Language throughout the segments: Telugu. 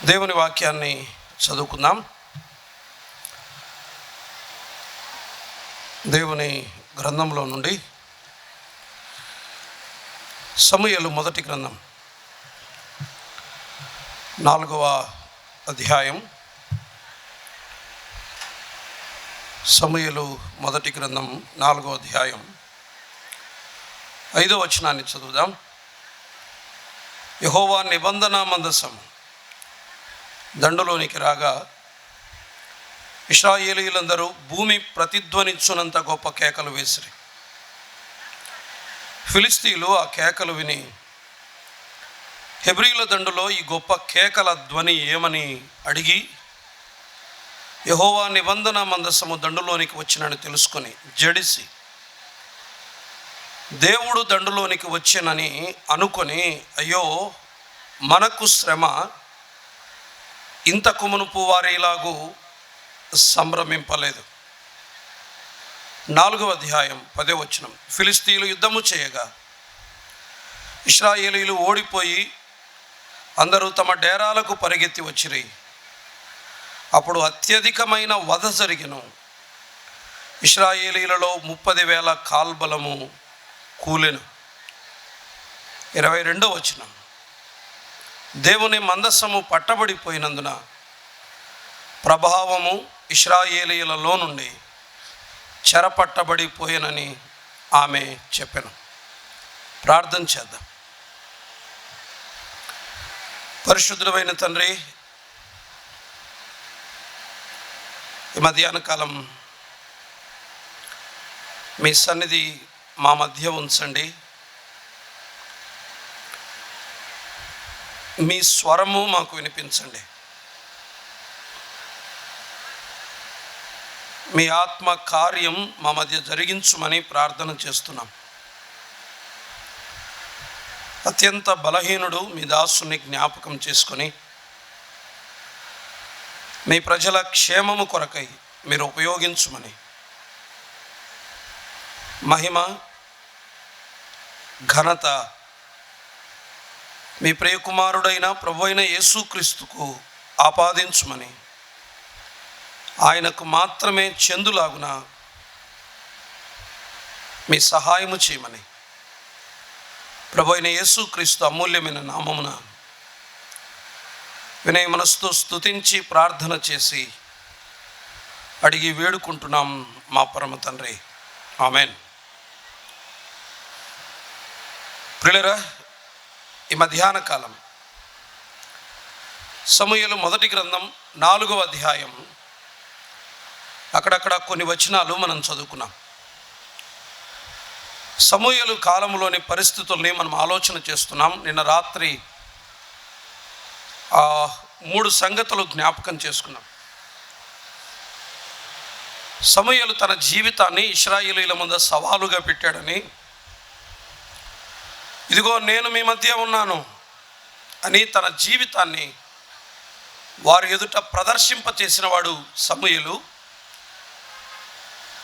దేవుని వాక్యాన్ని చదువుకుందాం. దేవుని గ్రంథంలో నుండి సమూయేలు మొదటి గ్రంథం 4వ అధ్యాయం. సమూయేలు మొదటి గ్రంథం 4వ అధ్యాయం 5వ వచనాన్ని చదువుదాం. యెహోవా నిబంధన మందసం దండులోనికి రాగా ఇశ్రాయేలీయులందరూ భూమి ప్రతిధ్వనించునంత గొప్ప కేకలు వేసిరి. ఫిలిష్తీయులు ఆ కేకలు విని హెబ్రీయుల దండులో ఈ గొప్ప కేకల ధ్వని ఏమని అడిగి యెహోవా నిబంధన మందసము దండులోనికి వచ్చినని తెలుసుకొని జడిసి దేవుడు దండులోనికి వచ్చానని అనుకొని, అయ్యో మనకు శ్రమ, ఇంతకు మునుపు వారిలాగూ సంభ్రమింపలేదు. 4వ అధ్యాయం 10వ వచనం. ఫిలిష్తీయులు యుద్ధము చేయగా ఇశ్రాయేలీయులు ఓడిపోయి అందరూ తమ డేరాలకు పరిగెత్తి వచ్చిరి. అప్పుడు అత్యధికమైన వధ జరిగెను. ఇశ్రాయేలీయులలో 30,000 కాల్బలము కూలెను. 22వ వచనం. దేవుని మందసము పట్టబడిపోయినందున ప్రభావము ఇశ్రాయేలీయులలో నుండి చెరపట్టబడిపోయినని ఆమె చెప్పెను. ప్రార్థన చేద్దాం. పరిశుద్ధుడైన తండ్రి, ఈ మధ్యాహ్న కాలం మీ సన్నిధి మా మధ్య ఉంచండి. మీ స్వరము మాకు వినిపించండి. మీ ఆత్మ కార్యం మా మధ్య జరిగించుమని ప్రార్థన చేస్తున్నాం. అత్యంత బలహీనుడు మీ దాసుని జ్ఞాపకం చేసుకొని మీ ప్రజల క్షేమము కొరకై మీరు ఉపయోగించుమని, మహిమ ఘనత మీ ప్రియకుమారుడైన ప్రభువైన యేసుక్రీస్తుకు ఆపాదించుమని, ఆయనకు మాత్రమే చెందులాగున మీ సహాయము చేయమని ప్రభువైన యేసుక్రీస్తు అమూల్యమైన నామమున వినయ మనసుతో స్తుతించి ప్రార్థన చేసి అడిగి వేడుకుంటున్నాం మా పరమ తండ్రి. ఆమెన్. ప్రియులారా, ఈ మధ్యాహ్న కాలం సమూయేలు మొదటి గ్రంథం 4వ అధ్యాయం అక్కడక్కడ కొన్ని వచనాలు మనం చదువుకున్నాం. సమూయేలు కాలంలోని పరిస్థితుల్ని మనం ఆలోచన చేస్తున్నాం. నిన్న రాత్రి 3 సంగతులు జ్ఞాపకం చేసుకున్నాం. సమూయేలు తన జీవితాన్ని ఇశ్రాయేలీయుల ముందు సవాలుగా పెట్టాడని, ఇదిగో నేను మీ మధ్య ఉన్నాను అని తన జీవితాన్ని వారి ఎదుట ప్రదర్శింపచేసిన వాడు సమూయేలు.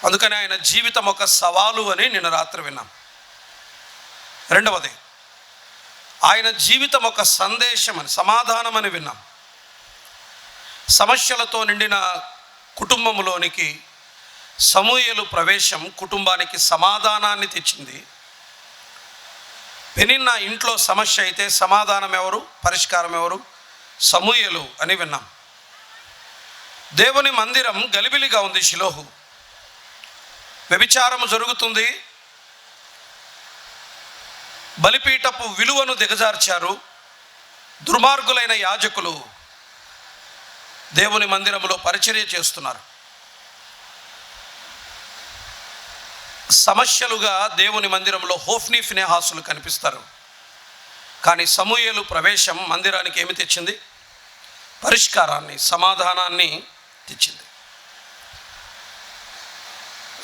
అందుకని ఆయన జీవితం ఒక సవాలు అని నిన్న రాత్రి విన్నాం. రెండవది, ఆయన జీవితం ఒక సందేశం అని, సమాధానం అని విన్నాం. సమస్యలతో నిండిన కుటుంబంలోనికి సమూయేలు ప్రవేశం కుటుంబానికి సమాధానాన్ని తెచ్చింది. పెనిన్నా ఇంట్లో సమస్య అయితే సమాధానం ఎవరు, పరిష్కారం ఎవరు? సమూయేలు అని విన్నాం. దేవుని మందిరం గలిబిలిగా ఉంది. షిలోహు వ్యభిచారము జరుగుతుంది. బలిపీఠపు విలువను దిగజార్చారు. దుర్మార్గులైన యాజకులు దేవుని మందిరంలో పరిచర్య చేస్తున్నారు. సమస్యలుగా దేవుని మందిరంలో హోఫ్నీ ఫినెహాసులు కనిపిస్తారు. కానీ సమూయేలు ప్రవేశం మందిరానికి ఏమి తెచ్చింది? పరిష్కారాన్ని, సమాధానాన్ని తెచ్చింది.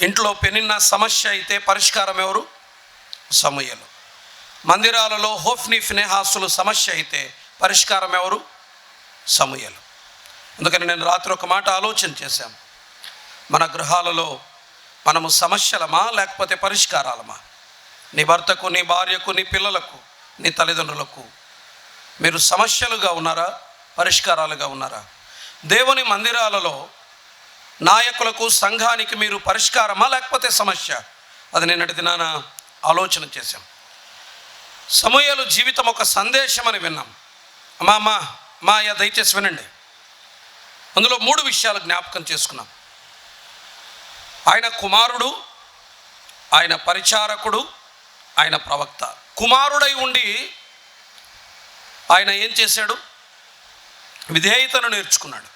ఇంట్లో పెనిన్న సమస్య అయితే పరిష్కారం ఎవరు? సమూయేలు. మందిరాలలో హోఫ్నీ ఫినెహాసులు సమస్య అయితే పరిష్కారం ఎవరు? సమూయేలు. అందుకని నేను రాత్రి ఒక మాట ఆలోచన చేశాం. మన గృహాలలో మనము సమస్యలమా లేకపోతే పరిష్కారాలమా? నీ భర్తకు, నీ భార్యకు, నీ పిల్లలకు, నీ తల్లిదండ్రులకు మీరు సమస్యలుగా ఉన్నారా పరిష్కారాలుగా ఉన్నారా? దేవుని మందిరాలలో నాయకులకు, సంఘానికి మీరు పరిష్కారమా లేకపోతే సమస్య? అది నిన్నటి దినాన ఆలోచన చేశాం. సమూయేలు జీవితం ఒక సందేశం అని విన్నాం. మాయ దయచేసి వినండి. అందులో 3 విషయాలు జ్ఞాపకం చేసుకున్నాం. ఆయన కుమారుడు, ఆయన పరిచారకుడు, ఆయన ప్రవక్త. కుమారుడై ఉండి ఆయన ఏం చేశాడు? విధేయతను నేర్చుకున్నాడు.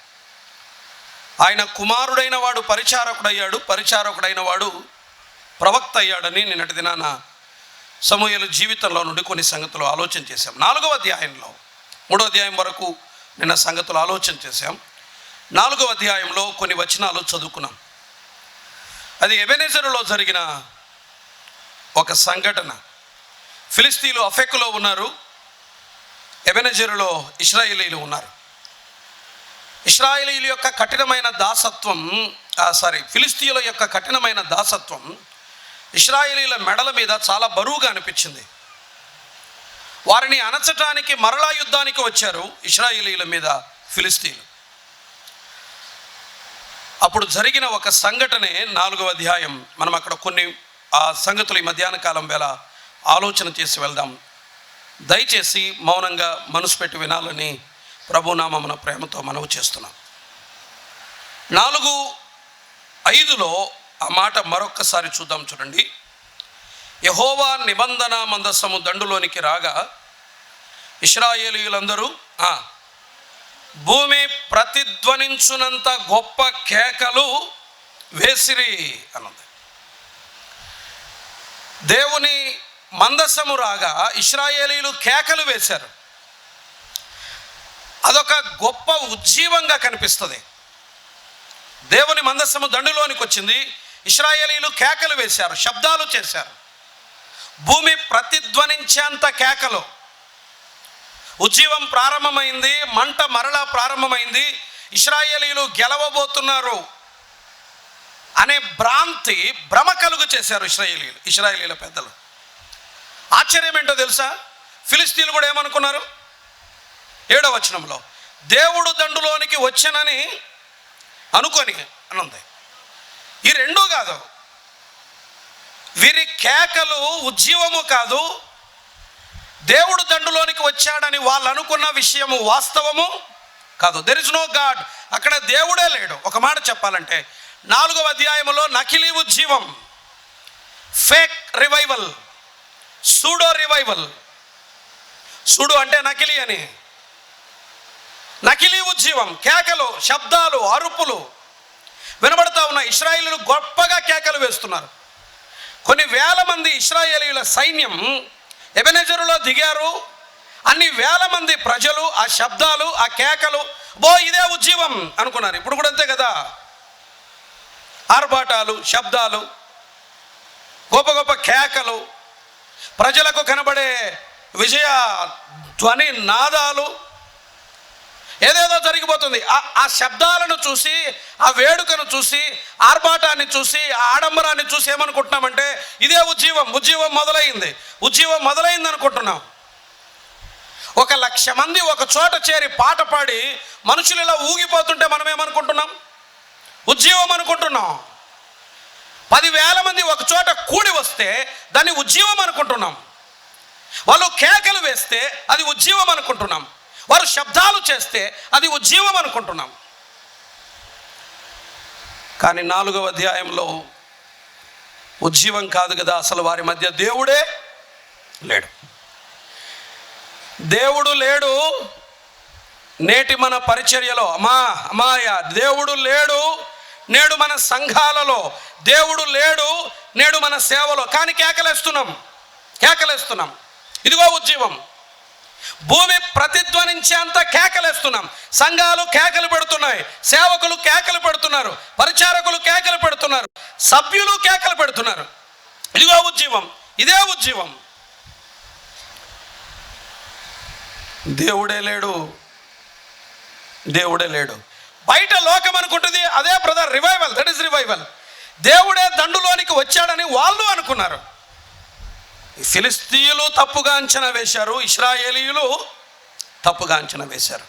ఆయన కుమారుడైన వాడు పరిచారకుడయ్యాడు, పరిచారకుడైన వాడు ప్రవక్త అయ్యాడని నిన్నటి దినాన సమూయేలు జీవితంలో నుండి కొన్ని సంగతులు ఆలోచన చేశాం. 4వ అధ్యాయంలో 3వ అధ్యాయం వరకు నిన్న సంగతులు ఆలోచన చేశాం. 4వ అధ్యాయంలో కొన్ని వచనాలు చదువుకున్నాం. అది ఎబెనెజరులో జరిగిన ఒక సంఘటన. ఫిలిస్తీన్లు అఫెకులో ఉన్నారు, ఎబెనెజరులో ఇశ్రాయేలీలు ఉన్నారు. ఇశ్రాయేలీల యొక్క కఠినమైన దాసత్వం ఫిలిస్తీయుల యొక్క కఠినమైన దాసత్వం ఇశ్రాయేలీల మెడల మీద చాలా బరువుగా అనిపించింది. వారిని అణచటానికి మరలా యుద్ధానికి వచ్చారు ఇశ్రాయేలీల మీద ఫిలిస్తీయులు. అప్పుడు జరిగిన ఒక సంఘటనే 4వ అధ్యాయం. మనం అక్కడ కొన్ని ఆ సంగతులు ఈ మధ్యాహ్న కాలం వేళ ఆలోచన చేసి వెళ్దాం. దయచేసి మౌనంగా మనసు పెట్టి వినాలని ప్రభునామమున ప్రేమతో మనవి చేస్తున్నాం. 4:5లో ఆ మాట మరొక్కసారి చూద్దాం. చూడండి. యెహోవా నిబంధన మందసము దండులోనికి రాగా ఇశ్రాయేలీయులందరూ భూమి ప్రతిధ్వనించునంత గొప్ప కేకలు వేసిరి అన్నది. దేవుని మందసము రాగా ఇశ్రాయేలీయులు కేకలు వేశారు. అదొక గొప్ప ఉజ్జీవంగా కనిపిస్తుంది. దేవుని మందసము దండులోనికి వచ్చింది, ఇశ్రాయేలీయులు కేకలు వేశారు, శబ్దాలు చేశారు. భూమి ప్రతిధ్వనించేంత కేకలు. ఉజ్జీవం ప్రారంభమైంది, మంట మరలా ప్రారంభమైంది. ఇశ్రాయేలీయులు గెలవబోతున్నారు అనే భ్రమ కలుగు చేశారు ఇశ్రాయేలీయుల పెద్దలు. ఆశ్చర్యం ఏంటో తెలుసా? ఫిలిస్తీన్లు కూడా ఏమనుకున్నారు? 7వ వచనంలో దేవుడు దండులోనికి వచ్చానని అనుకొని అనుంది. ఈ రెండూ కాదు. వీరి కేకలు ఉజ్జీవము కాదు. దేవుడు దండులోనికి వచ్చాడని వాళ్ళు అనుకున్న విషయము వాస్తవము కాదు. There is no God. అక్కడ దేవుడే లేడు. ఒక మాట చెప్పాలంటే 4వ అధ్యాయంలో నకిలీ ఉజ్జీవం, ఫేక్ రివైవల్, సూడో రివైవల్. సూడు అంటే నకిలీ అని. నకిలీ ఉజ్జీవం, కేకలు, శబ్దాలు, అరుపులు వినబడతా ఉన్నాయి. ఇశ్రాయేలీయులు గొప్పగా కేకలు వేస్తున్నారు. కొన్ని వేల మంది ఇశ్రాయేలీయుల సైన్యం ఎబెనెజరులో దిగారు. అన్ని వేల మంది ప్రజలు ఆ శబ్దాలు, ఆ కేకలు, ఇదే ఉజ్జీవం అనుకున్నారు. ఇప్పుడు కూడా అంతే కదా. ఆర్భాటాలు, శబ్దాలు, గొప్ప గొప్ప కేకలు, ప్రజలకు కనబడే విజయ ధ్వని నాదాలు, ఏదేదో జరిగిపోతుంది. ఆ శబ్దాలను చూసి, ఆ వేడుకను చూసి, ఆర్భాటాన్ని చూసి, ఆ ఆడంబరాన్ని చూసి ఏమనుకుంటున్నామంటే ఇదే ఉజ్జీవం మొదలైంది అనుకుంటున్నాం. 1,00,000 మంది ఒక చోట చేరి పాట పాడి మనుషులు ఇలా ఊగిపోతుంటే మనం ఏమనుకుంటున్నాం? ఉజ్జీవం అనుకుంటున్నాం. 10,000 మంది ఒక చోట కూడి వస్తే దాన్ని ఉజ్జీవం అనుకుంటున్నాం. వాళ్ళు కేకలు వేస్తే అది ఉజ్జీవం అనుకుంటున్నాం. వారు శబ్దాలు చేస్తే అది ఉజ్జీవం అనుకుంటున్నాం. కానీ 4వ అధ్యాయంలో ఉజ్జీవం కాదు కదా. అసలు వారి మధ్య దేవుడే లేడు. దేవుడు లేడు. నేటి మన పరిచర్యలో దేవుడు లేడు. నేడు మన సంఘాలలో దేవుడు లేడు. నేడు మన సేవలో కానీ కేకలేస్తున్నాం. ఇదిగో ఉజ్జీవం. భూమి ప్రతిధ్వనించేంత కేకలేస్తున్నాం. సంఘాలు కేకలు పెడుతున్నాయి, సేవకులు కేకలు పెడుతున్నారు, పరిచారకులు కేకలు పెడుతున్నారు, సభ్యులు కేకలు పెడుతున్నారు. ఇదిగో ఉజ్జీవం, ఇదే ఉజ్జీవం. దేవుడే లేడు. బయట లోకం అనుకుంటుంది అదే brother revival. That is revival. దేవుడే దండులోనికి వచ్చాడని వాళ్ళు అనుకున్నారు. ఫిలిస్తీయులు తప్పుగా అంచనా వేశారు, ఇశ్రాయేలీయులు తప్పుగా అంచనా వేశారు.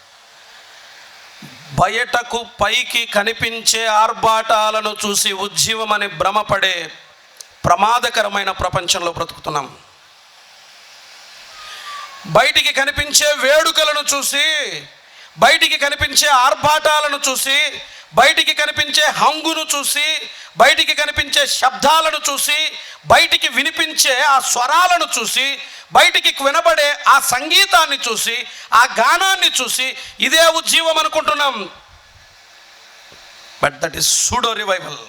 బయటకు పైకి కనిపించే ఆర్భాటాలను చూసి ఉజ్జీవమని భ్రమపడే ప్రమాదకరమైన ప్రపంచంలో బ్రతుకుతున్నాం. బయటికి కనిపించే వేడుకలను చూసి, బయటికి కనిపించే ఆర్భాటాలను చూసి, బయటికి కనిపించే హంగును చూసి, బయటికి కనిపించే శబ్దాలను చూసి, బయటికి వినిపించే ఆ స్వరాలను చూసి, బయటికి వినబడే ఆ సంగీతాన్ని చూసి, ఆ గానాన్ని చూసి ఇదే ఉజ్జీవం అనుకుంటున్నాం. But that is pseudo revival.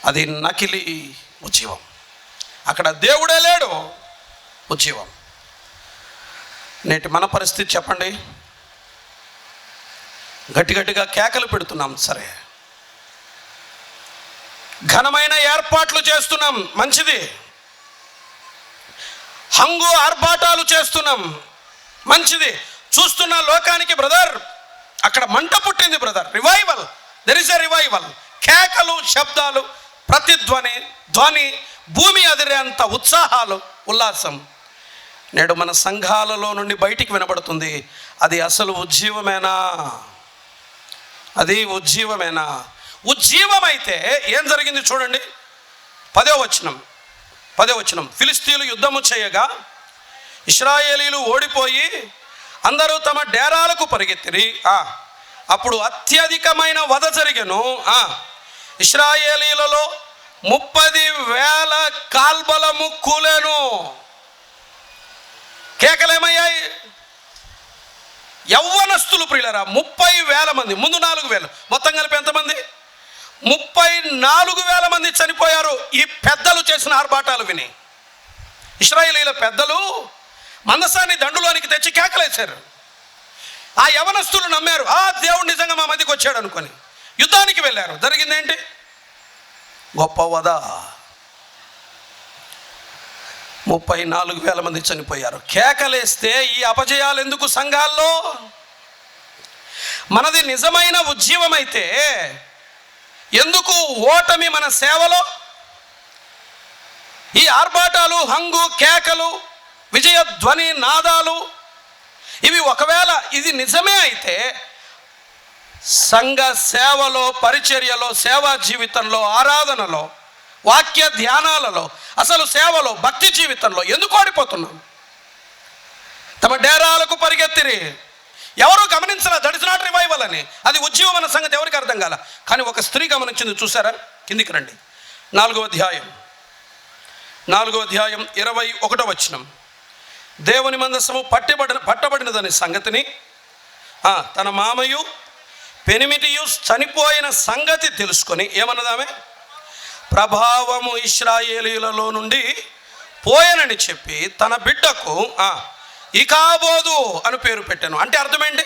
అది నకిలీ ఉజ్జీవం. అక్కడ దేవుడే లేడు, ఉజ్జీవం. నేటి మన పరిస్థితి చెప్పండి. గట్టిగా కేకలు పెడుతున్నాం, సరే, ఘనమైన ఏర్పాట్లు చేస్తున్నాం, మంచిది, హంగు ఆర్భాటాలు చేస్తున్నాం, మంచిది. చూస్తున్న లోకానికి బ్రదర్ అక్కడ మంట పుట్టింది brother. Revival, there is a revival. కేకలు, శబ్దాలు, ప్రతిధ్వని, ధ్వని, భూమి అదిరేంత ఉత్సాహాలు, ఉల్లాసం నేడు మన సంఘాలలో నుండి బయటికి వినబడుతుంది. అది అసలు ఉజ్జీవమేనా? అది ఉజ్జీవమేనా? ఉజ్జీవమైతే ఏం జరిగింది చూడండి. 10వ వచనం. ఫిలిస్తీయులు యుద్ధము చేయగా ఇశ్రాయేలీలు ఓడిపోయి అందరూ తమ డేరాలకు పరిగెత్తిరి. అప్పుడు అత్యధికమైన వధ జరిగెను. ఇశ్రాయేలీలలో 30,000 కాల్బలము కూలెను. కేకలేమయ్యాయి? యవ్వనస్తులు ప్రియులరా, 30,000 మంది. ముందు 4,000, మొత్తం కలిపి ఎంతమంది? 34,000 మంది చనిపోయారు ఈ పెద్దలు చేసిన ఆర్భాటాలు విని. ఇశ్రాయేలీల పెద్దలు మందసాన్ని దండులోనికి తెచ్చి కేకలేశారు. ఆ యవనస్తులు నమ్మారు, దేవుడు నిజంగా మా మధ్యకి వచ్చాడు అనుకొని యుద్ధానికి వెళ్ళారు. జరిగిందేంటి? గొప్ప వధ. 34,000 మంది చనిపోయారు. కేకలేస్తే ఈ అపజయాలు ఎందుకు సంఘాల్లో? మనది నిజమైన ఉజ్జీవం అయితే ఎందుకు ఓటమి మన సేవలో? ఈ ఆర్భాటాలు, హంగు, కేకలు, విజయ ధ్వని నాదాలు, ఇవి ఒకవేళ ఇది నిజమే అయితే సంఘ సేవలో, పరిచర్యలో, సేవా జీవితంలో, ఆరాధనలో, వాక్య ధ్యానాలలో, అసలు సేవలో, భక్తి జీవితంలో ఎందుకు ఓడిపోతున్నాం? తమ డేరాలకు పరిగెత్తిరి. ఎవరు గమనించరా దట్ ఇస్ నాట్ రివైవల్ అని. అది ఉజ్జీవం అన్న సంగతి ఎవరికి అర్థం కాల. కానీ ఒక స్త్రీ గమనించింది. చూసారా? కిందికి రండి. 4వ అధ్యాయం 21వ వచనం. దేవుని మందసము పట్టబడినదని సంగతిని తన మామయు పెనిమిటియు చనిపోయిన సంగతి తెలుసుకొని ఏమన్నదామె? ప్రభావము ఇశ్రాయేలీలలో నుండి పోయనని చెప్పి తన బిడ్డకు ఇకాబోదు అని పేరు పెట్టాను. అంటే అర్థమేంటి?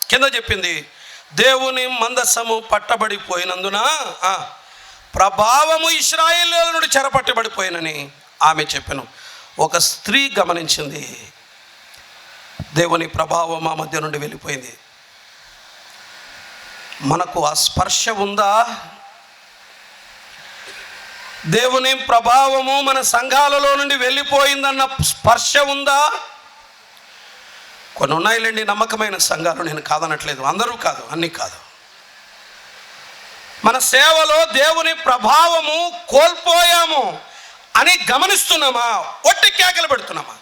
కింద చెప్పింది, దేవుని మందసము పట్టబడిపోయినందున ప్రభావము ఇశ్రాయేలీల నుండి చెరపట్టబడిపోయినని ఆమె చెప్పాను. ఒక స్త్రీ గమనించింది, దేవుని ప్రభావం మా మధ్య నుండి వెళ్ళిపోయింది. మనకు ఆ స్పర్శ ఉందా? దేవుని ప్రభావము మన సంఘాలలో నుండి వెళ్ళిపోయిందన్న స్పర్శ ఉందా? కొన్ని ఉన్నాయిలేండి నమ్మకమైన సంఘాలు, నేను కాదనట్లేదు, అందరూ కాదు, అన్నీ కాదు. మన సేవలో దేవుని ప్రభావము కోల్పోయాము అని గమనిస్తున్నామా? ఒట్టి కేకలు పెడుతున్నామా?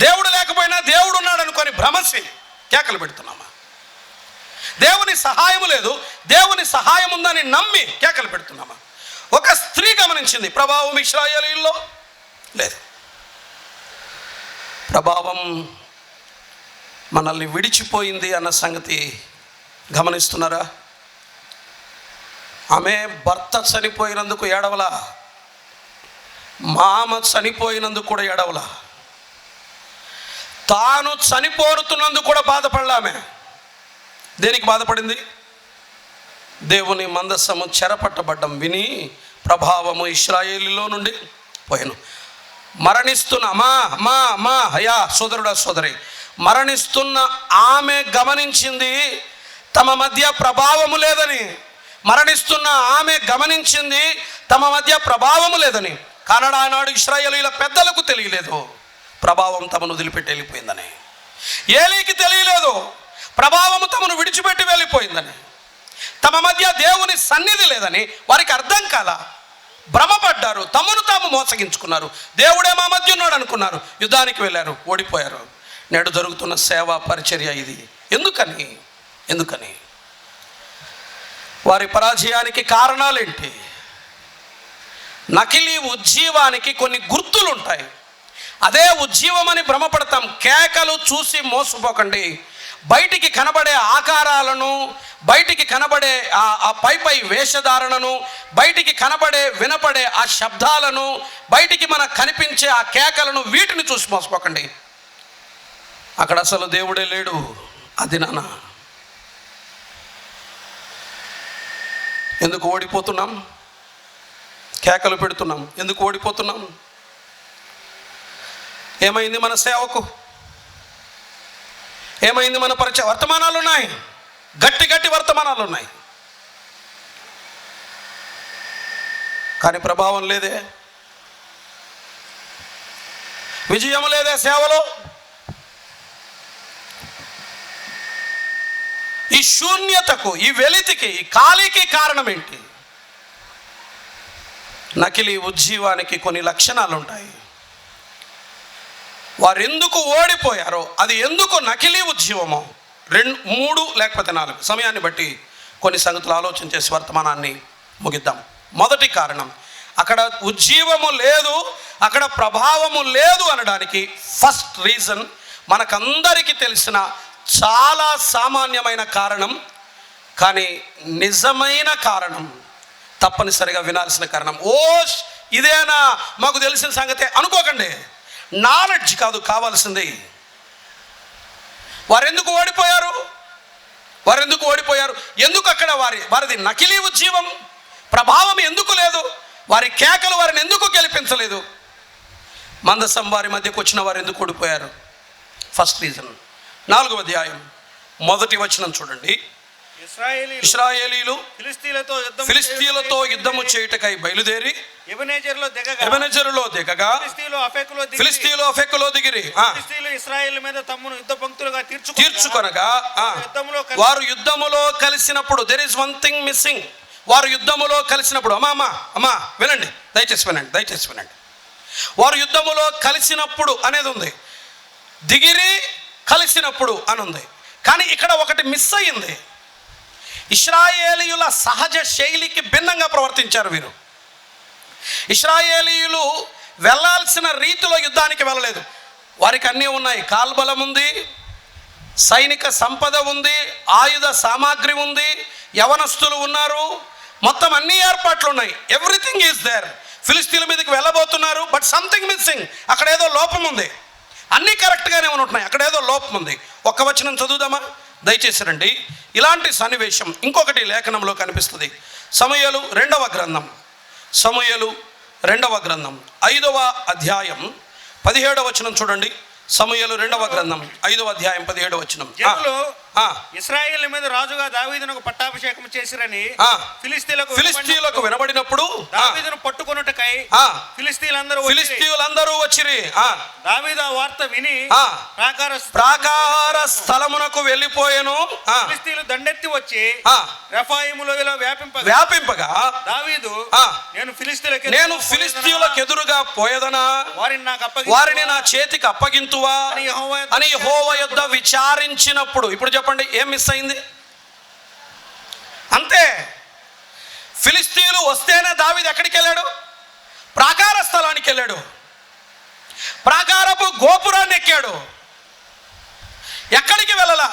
దేవుడు లేకపోయినా దేవుడు ఉన్నాడు అనుకొని భ్రమసి కేకలు పెడుతున్నామా? దేవుని సహాయం లేదు, దేవుని సహాయం ఉందని నమ్మి కేకలు పెడుతున్నామా? ఒక స్త్రీ గమనించింది, ప్రభావం ఇశ్రాయేలీల్లో లేదు. ప్రభావం మనల్ని విడిచిపోయింది అన్న సంగతి గమనిస్తున్నారా? ఆమె భర్త చనిపోయినందుకు ఏడవలా, మామ చనిపోయినందుకు కూడా ఏడవలా, తాను చనిపోతున్నందుకు కూడా బాధపడలామె. దేనికి బాధపడింది? దేవుని మందసము చెరపట్టబడ్డం విని ప్రభావము ఇశ్రాయేలీలో నుండి పోయాను. మరణిస్తున్న అయ్యా సోదరుడా సోదరి, మరణిస్తున్న ఆమె గమనించింది తమ మధ్య ప్రభావము లేదని. మరణిస్తున్న ఆమె గమనించింది తమ మధ్య ప్రభావము లేదని. కానడ ఆనాడు ఇశ్రాయేలీల పెద్దలకు తెలియలేదు ప్రభావం తమను వదిలిపెట్టి వెళ్ళిపోయిందని. ఏలీకి తెలియలేదు ప్రభావము తమను విడిచిపెట్టి వెళ్ళిపోయిందని, తమ మధ్య దేవుని సన్నిధి లేదని వారికి అర్థం కాల. భ్రమపడ్డారు, తమను తాము మోసగించుకున్నారు. దేవుడే మా మధ్య ఉన్నాడు అనుకున్నారు, యుద్ధానికి వెళ్ళారు, ఓడిపోయారు. నేడు జరుగుతున్న సేవా పరిచర్య ఇది. ఎందుకని వారి పరాజయానికి కారణాలేంటి? నకిలీ ఉజ్జీవానికి కొన్ని గుర్తులు ఉంటాయి. అదే ఉజ్జీవమని భ్రమపడతాం. కేకలు చూసి మోసపోకండి. బయటికి కనబడే ఆకారాలను, బయటికి కనబడే ఆ పై వేషధారణను, బయటికి కనబడే వినపడే ఆ శబ్దాలను, బయటికి మనకు కనిపించే ఆ కేకలను, వీటిని చూసి మోసపోకండి. అక్కడ అసలు దేవుడే లేడు. అది నాన్న. ఎందుకు ఓడిపోతున్నాం? కేకలు పెడుతున్నాం. ఎందుకు ఓడిపోతున్నాం? ఏమైంది మన సేవకు? ఏమైంది మన పరిచయ? వర్తమానాలు ఉన్నాయి, గట్టి వర్తమానాలు ఉన్నాయి, కానీ ప్రభావం లేదే, విజయం లేదే సేవలో. ఈ శూన్యతకు, ఈ వెలితికి, ఈ ఖాళీకి కారణం ఏంటి? నకిలీ ఉజ్జీవానికి కొన్ని లక్షణాలు ఉంటాయి. వారు ఎందుకు ఓడిపోయారో, అది ఎందుకు నకిలీ ఉజ్జీవమో 2, 3 లేకపోతే 4 సమయాన్ని బట్టి కొన్ని సంగతులు ఆలోచన చేసి వర్తమానాన్ని ముగిద్దాం. మొదటి కారణం, అక్కడ ఉజ్జీవము లేదు, అక్కడ ప్రభావము లేదు అనడానికి ఫస్ట్ రీజన్, మనకందరికీ తెలిసిన చాలా సామాన్యమైన కారణం, కానీ నిజమైన కారణం, తప్పనిసరిగా వినాల్సిన కారణం. ఇదేనా మాకు తెలిసిన సంగతే అనుకోకండి. నాలెడ్జ్ కాదు కావాల్సింది. వారెందుకు ఓడిపోయారు? ఎందుకు అక్కడ వారిది నకిలీ ఉజ్జీవం, ప్రభావం ఎందుకు లేదు? వారి కేకలు వారిని ఎందుకు గెలిపించలేదు? మందసం వారి మధ్యకు వచ్చిన వారు ఎందుకు ఓడిపోయారు? First reason. 4వ అధ్యాయం 1వ వచనం చూడండి. ఇశ్రాయేలీలు ఫిలిష్తీయులతో యుద్ధము చేయుటకై బయలుదేరి ఎబెనెజరులో దిగగా ఫిలిష్తీయులు అఫెకులో దిగిరి. ఇశ్రాయేలు మీద తమ్మును యుద్ధ పంక్తులుగా తీర్చుకొనగా వారు యుద్ధములో కలిసినప్పుడు, there is one thing missing. వారు యుద్ధములో కలిసినప్పుడు, అమ్మా వినండి, దయచేసి వినండి. వారు యుద్ధములో కలిసినప్పుడు అనేది ఉంది, దిగిరి కలిసినప్పుడు అని ఉంది. కానీ ఇక్కడ ఒకటి మిస్ అయ్యింది. ఇశ్రాయేలీయుల సహజ శైలికి భిన్నంగా ప్రవర్తించారు వీరు. ఇశ్రాయేలీయులు వెళ్ళాల్సిన రీతిలో యుద్ధానికి వెళ్ళలేదు. వారికి అన్నీ ఉన్నాయి, కాల్బలం ఉంది, సైనిక సంపద ఉంది, ఆయుధ సామాగ్రి ఉంది, యవనస్తులు ఉన్నారు, మొత్తం అన్ని ఏర్పాట్లు ఉన్నాయి. Everything is there. ఫిలిష్తీయుల మీదకి వెళ్ళబోతున్నారు, బట్ సంథింగ్ మిస్సింగ్. అక్కడ ఏదో లోపం ఉంది. అన్నీ కరెక్ట్గానే ఉంటున్నాయి, అక్కడ ఏదో లోపం ఉంది. ఒక్క వచనం చదువుదామా దయచేసి రండి. ఇలాంటి సన్నివేశం ఇంకొకటి లేఖనంలో కనిపిస్తుంది. సమూయేలు 2వ గ్రంథం 5వ అధ్యాయం 17వ వచనం చూడండి. సమూయేలు 2వ గ్రంథం 5వ అధ్యాయం 17వ వచనం. ఇశ్రాయేల్ మీద రాజుగా దావీదునకు పట్టాభిషేకం చేసిరని ఫిలిష్తీయులకు వినబడినప్పుడు దావీదును పట్టుకొనుటకై ఫిలిష్తీయులందరూ వచ్చిరి. దావీదు ఆ వార్త విని ప్రాకార స్థలమునకు వెళ్ళిపోయెను. ఫిలిష్తీయులు దండెత్తి వచ్చి రెఫాయిములో వ్యాపింపగా దావీదు నేను ఫిలిష్తీయులకు ఎదురుగా పోయేదనా, వారిని నా చేతికి అప్పగింతువా అని యెహోవా యొద్ద విచారించినప్పుడు. ఇప్పుడు చెప్పండి, ఏం మిస్ అయింది? అంతే. ఫిలిష్తీయులు వస్తేనే దావీదు ఎక్కడికి వెళ్ళాడు? ప్రాకార స్థలానికి వెళ్ళాడు, ప్రాకారపు గోపురాన్ని ఎక్కాడు. ఎక్కడికి వెళ్ళలా?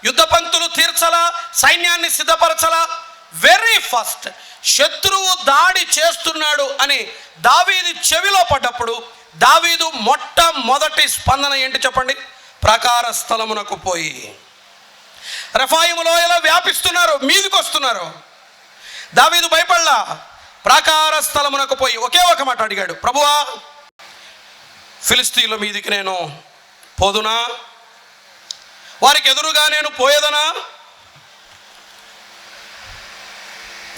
యుద్ధ పంక్తులు తీర్చలా, సైన్యాన్ని సిద్ధపరచలా. వెరీ ఫస్ట్ శత్రువు దాడి చేస్తున్నాడు అని దావీదు చెవిలో పడ్డప్పుడు దావీదు మొట్టమొదటి స్పందన ఏంటి చెప్పండి? ప్రాకార స్థలమునకు పోయి, రెఫాయిములో ఎలా వ్యాపిస్తున్నారు, మీదికి వస్తున్నారు. దావీదు భయపడలా, ప్రాకార స్థలమునకు పోయి ఒకే ఒక మాట అడిగాడు, ప్రభువా ఫిలిష్తీయుల మీదికి నేను పోదునా, వారికి ఎదురుగా నేను పోయేదనా?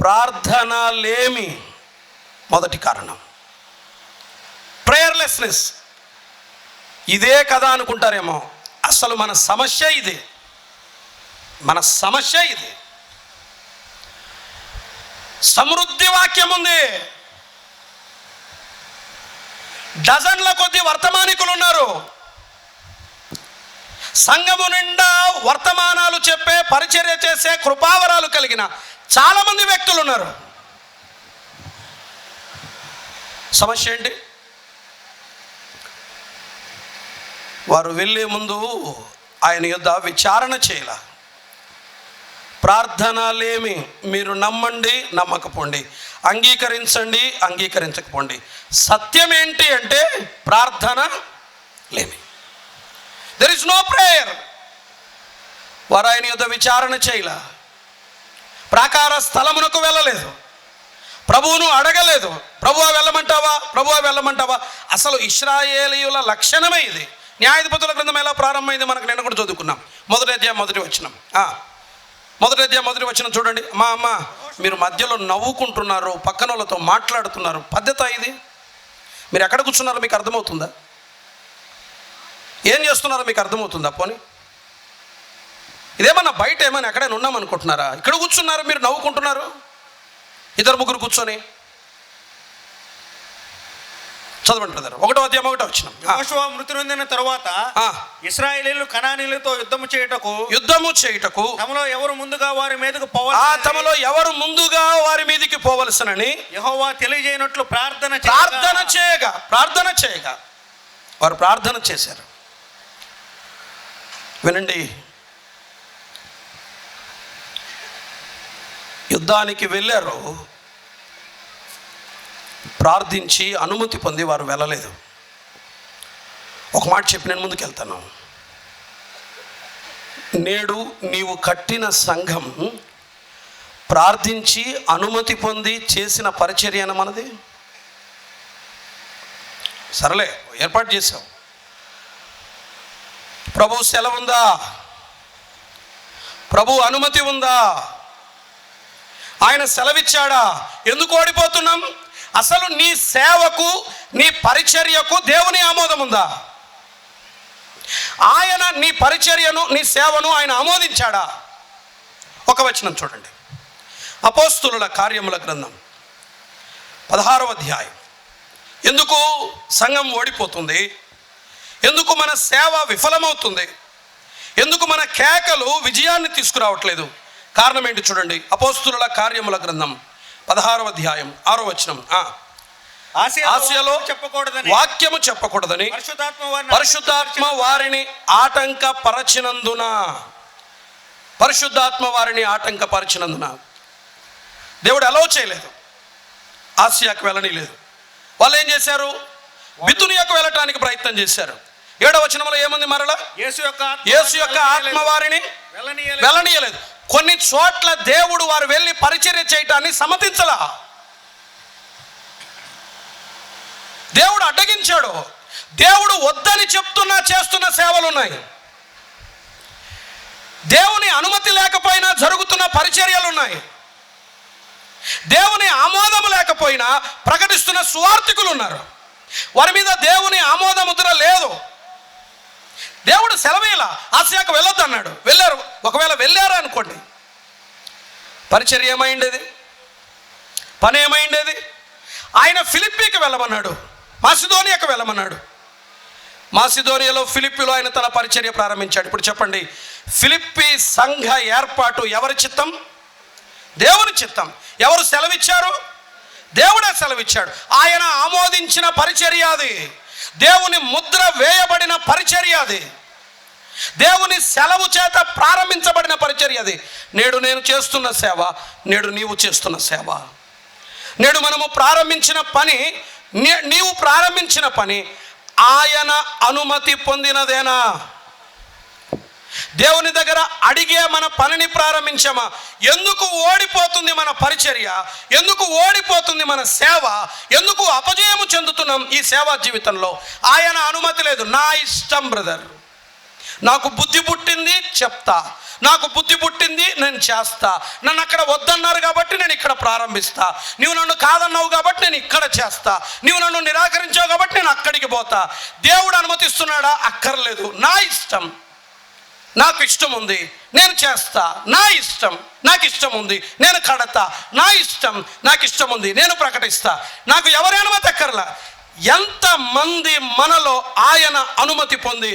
ప్రార్థన లేమి మొదటి కారణం. ప్రేయర్లెస్నెస్. ఇదే కదా అనుకుంటారేమో, అసలు మన సమస్య ఇదే. మన సమస్య ఇది. సమృద్ధి వాక్యం ఉంది, డజన్ల కొద్ది వర్తమానికులు ఉన్నారు, సంఘము నిండా వర్తమానాలు చెప్పే పరిచర్య చేసే కృపావరాలు కలిగిన చాలామంది వ్యక్తులు ఉన్నారు. సమస్య ఏంటి? వారు వెళ్ళే ముందు ఆయన యొద్ద విచారణ చేయాల. ప్రార్థనలేమి, మీరు నమ్మండి నమ్మకపోండి, అంగీకరించండి అంగీకరించకపోండి. సత్యం ఏంటి అంటే ప్రార్థన లేమి. There is no prayer. వారు ఆయన యొద్ద విచారణ చేయాల, ప్రాకార స్థలమునకు వెళ్ళలేదు, ప్రభువును అడగలేదు, ప్రభువా వెళ్ళమంటావా, ప్రభువా వెళ్ళమంటావా. అసలు ఇశ్రాయేలీయుల లక్షణమే ఇది. న్యాయాధిపతుల గ్రంథం ఎలా ప్రారంభమైంది మనకు నిన్న కూడా చదువుకున్నాం. మొదటి అధ్యాయం మొదటి వచనం చూడండి. అమ్మ మీరు మధ్యలో నవ్వుకుంటున్నారు, పక్కన వాళ్ళతో మాట్లాడుతున్నారు, పద్ధత ఇది? మీరు ఎక్కడ కూర్చున్నారో మీకు అర్థమవుతుందా? ఏం చేస్తున్నారో మీకు అర్థమవుతుందా? పోనీ ఇదేమన్నా బయట ఏమైనా ఎక్కడైనా ఉన్నామనుకుంటున్నారా? ఇక్కడ కూర్చున్నారు, మీరు నవ్వుకుంటున్నారు, ఇద్దరు ముగ్గురు కూర్చొని. చదవండి బ్రదర్. 1వ అధ్యాయం 1వ వచనం. యెహోషువ మృతి నొందిన తరువాత ఇశ్రాయేలీయులు కనానీయులతో యుద్ధము చేయుటకు తమలో ఎవరు ముందుగా వారి మీదకు పోవలసినని యెహోవా తెలియజేయనట్లు ప్రార్థన చేయగా వారు ప్రార్థన చేశారు. వినండి, యుద్ధానికి వెళ్ళారు, ప్రార్థించి అనుమతి పొంది వారు వెళ్ళలేదు. ఒక మాట చెప్పి నేను ముందుకు వెళ్తాను. నేడు నీవు కట్టిన సంఘం ప్రార్థించి అనుమతి పొంది చేసిన పరిచర్య మనది. సరేలే, ఏర్పాటు చేసావు, ప్రభు సెలవు ఉందా, ప్రభు అనుమతి ఉందా, ఆయన సెలవిచ్చాడా? ఎందుకు ఓడిపోతున్నాం? అసలు నీ సేవకు నీ పరిచర్యకు దేవుని ఆమోదం ఉందా? ఆయన నీ పరిచర్యను నీ సేవను ఆయన ఆమోదించాడా? ఒక వచనం చూడండి. అపోస్తులుల కార్యముల గ్రంథం 16వ అధ్యాయం. ఎందుకు సంఘం ఓడిపోతుంది? ఎందుకు మన సేవ విఫలమవుతుంది? ఎందుకు మన కేకలు విజయాన్ని తీసుకురావట్లేదు? కారణం ఏంటి చూడండి. అపోస్తులుల కార్యముల గ్రంథం 16వ అధ్యాయం 6వ వచనం. ఆసియాలో వాక్యము చెప్పకూడదని పరిశుద్ధాత్మ వారిని ఆటంకపరచినందున దేవుడు అలౌ చేయలేదు, ఆసియాకు వెళ్ళనీలేదు. వాళ్ళు ఏం చేశారు? బితునియాకు వెళ్ళటానికి ప్రయత్నం చేశారు. 7వ వచనంలో ఏముంది? మరలా యేసు యొక్క ఆత్మ వారిని వెళ్ళనీయలేదు. కొన్ని చోట్ల దేవుడు వారు వెళ్ళి పరిచర్య చేయటాన్ని సమ్మతించలా, దేవుడు అడ్డగించాడు. దేవుడు వద్దని చెప్తున్నా చేస్తున్న సేవలు ఉన్నాయి. దేవుని అనుమతి లేకపోయినా జరుగుతున్న పరిచర్యలు ఉన్నాయి. దేవుని ఆమోదము లేకపోయినా ప్రకటిస్తున్న సువార్థికులు ఉన్నారు. వారి మీద దేవుని ఆమోద ముద్ర లేదు. దేవుడు సెలవేలా ఆసియాకు వెళ్ళొద్దు అన్నాడు, వెళ్ళారు. ఒకవేళ వెళ్ళారు అనుకోండి, పరిచర్య ఏమైండేది? పని ఏమైండేది? ఆయన ఫిలిప్పీకి వెళ్ళమన్నాడు, మాసిదోనియాకు వెళ్ళమన్నాడు. మాసిదోనియాలో ఫిలిప్పీలో ఆయన తన పరిచర్య ప్రారంభించాడు. ఇప్పుడు చెప్పండి, ఫిలిప్పీ సంఘ ఏర్పాటు ఎవరి చిత్తం? దేవుని చిత్తం. ఎవరు సెలవిచ్చారు? దేవుడే సెలవిచ్చాడు. ఆయన ఆమోదించిన పరిచర్య అది. దేవుని ముద్ర వేయబడిన పరిచర్య అది. దేవుని సెలవు చేత ప్రారంభించబడిన పరిచర్య అది. నేడు నేను చేస్తున్న సేవ, నేడు నీవు చేస్తున్న సేవ, నేడు మనము ప్రారంభించిన పని, నీవు ప్రారంభించిన పని ఆయన అనుమతి పొందినదేనా? దేవుని దగ్గర అడిగే మన పనిని ప్రారంభించామా? ఎందుకు ఓడిపోతుంది మన పరిచర్య? ఎందుకు ఓడిపోతుంది మన సేవ? ఎందుకు అపజయము చెందుతున్నాం ఈ సేవా జీవితంలో? ఆయన అనుమతి లేదు. నా ఇష్టం బ్రదర్, నాకు బుద్ధి పుట్టింది చెప్తా, నాకు బుద్ధి పుట్టింది నేను చేస్తా. నన్ను అక్కడ వద్దన్నారు కాబట్టి నేను ఇక్కడ ప్రారంభిస్తా. నీవు నన్ను కాదన్నావు కాబట్టి నేను ఇక్కడ చేస్తా. నీవు నన్ను నిరాకరించావు కాబట్టి నేను అక్కడికి పోతా. దేవుడు అనుమతిస్తున్నాడా? అక్కర్లేదు. నా ఇష్టం. నాకు ఇష్టం ఉంది, నేను చేస్తా, నా ఇష్టం, నాకు ఇష్టం ఉంది, నేను కడతా, నా ఇష్టం, నాకు ఇష్టం ఉంది, నేను ప్రకటిస్తా, నాకు ఎవరి అనుమతి అక్కర్లా. ఎంతమంది మనలో ఆయన అనుమతి పొంది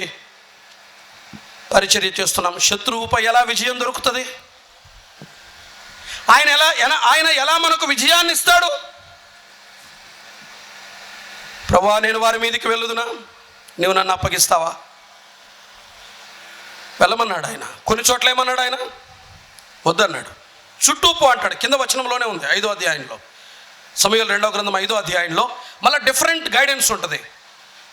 పరిచర్య చేస్తున్నాం? శత్రువుపై ఎలా విజయం దొరుకుతుంది? ఆయన ఎలా మనకు విజయాన్ని ఇస్తాడు? ప్రభువా, నేను వారి మీదకి వెళ్ళుదునా, నువ్వు నన్ను అప్పగిస్తావా? వెళ్ళమన్నాడు ఆయన. కొన్ని చోట్ల ఏమన్నాడు ఆయన? వద్దన్నాడు. చుట్టూ పో అంటాడు. కింద వచనంలోనే ఉంది 5వ అధ్యాయంలో, సమూయేలు 2వ గ్రంథం 5వ అధ్యాయంలో మళ్ళీ డిఫరెంట్ గైడెన్స్ ఉంటుంది.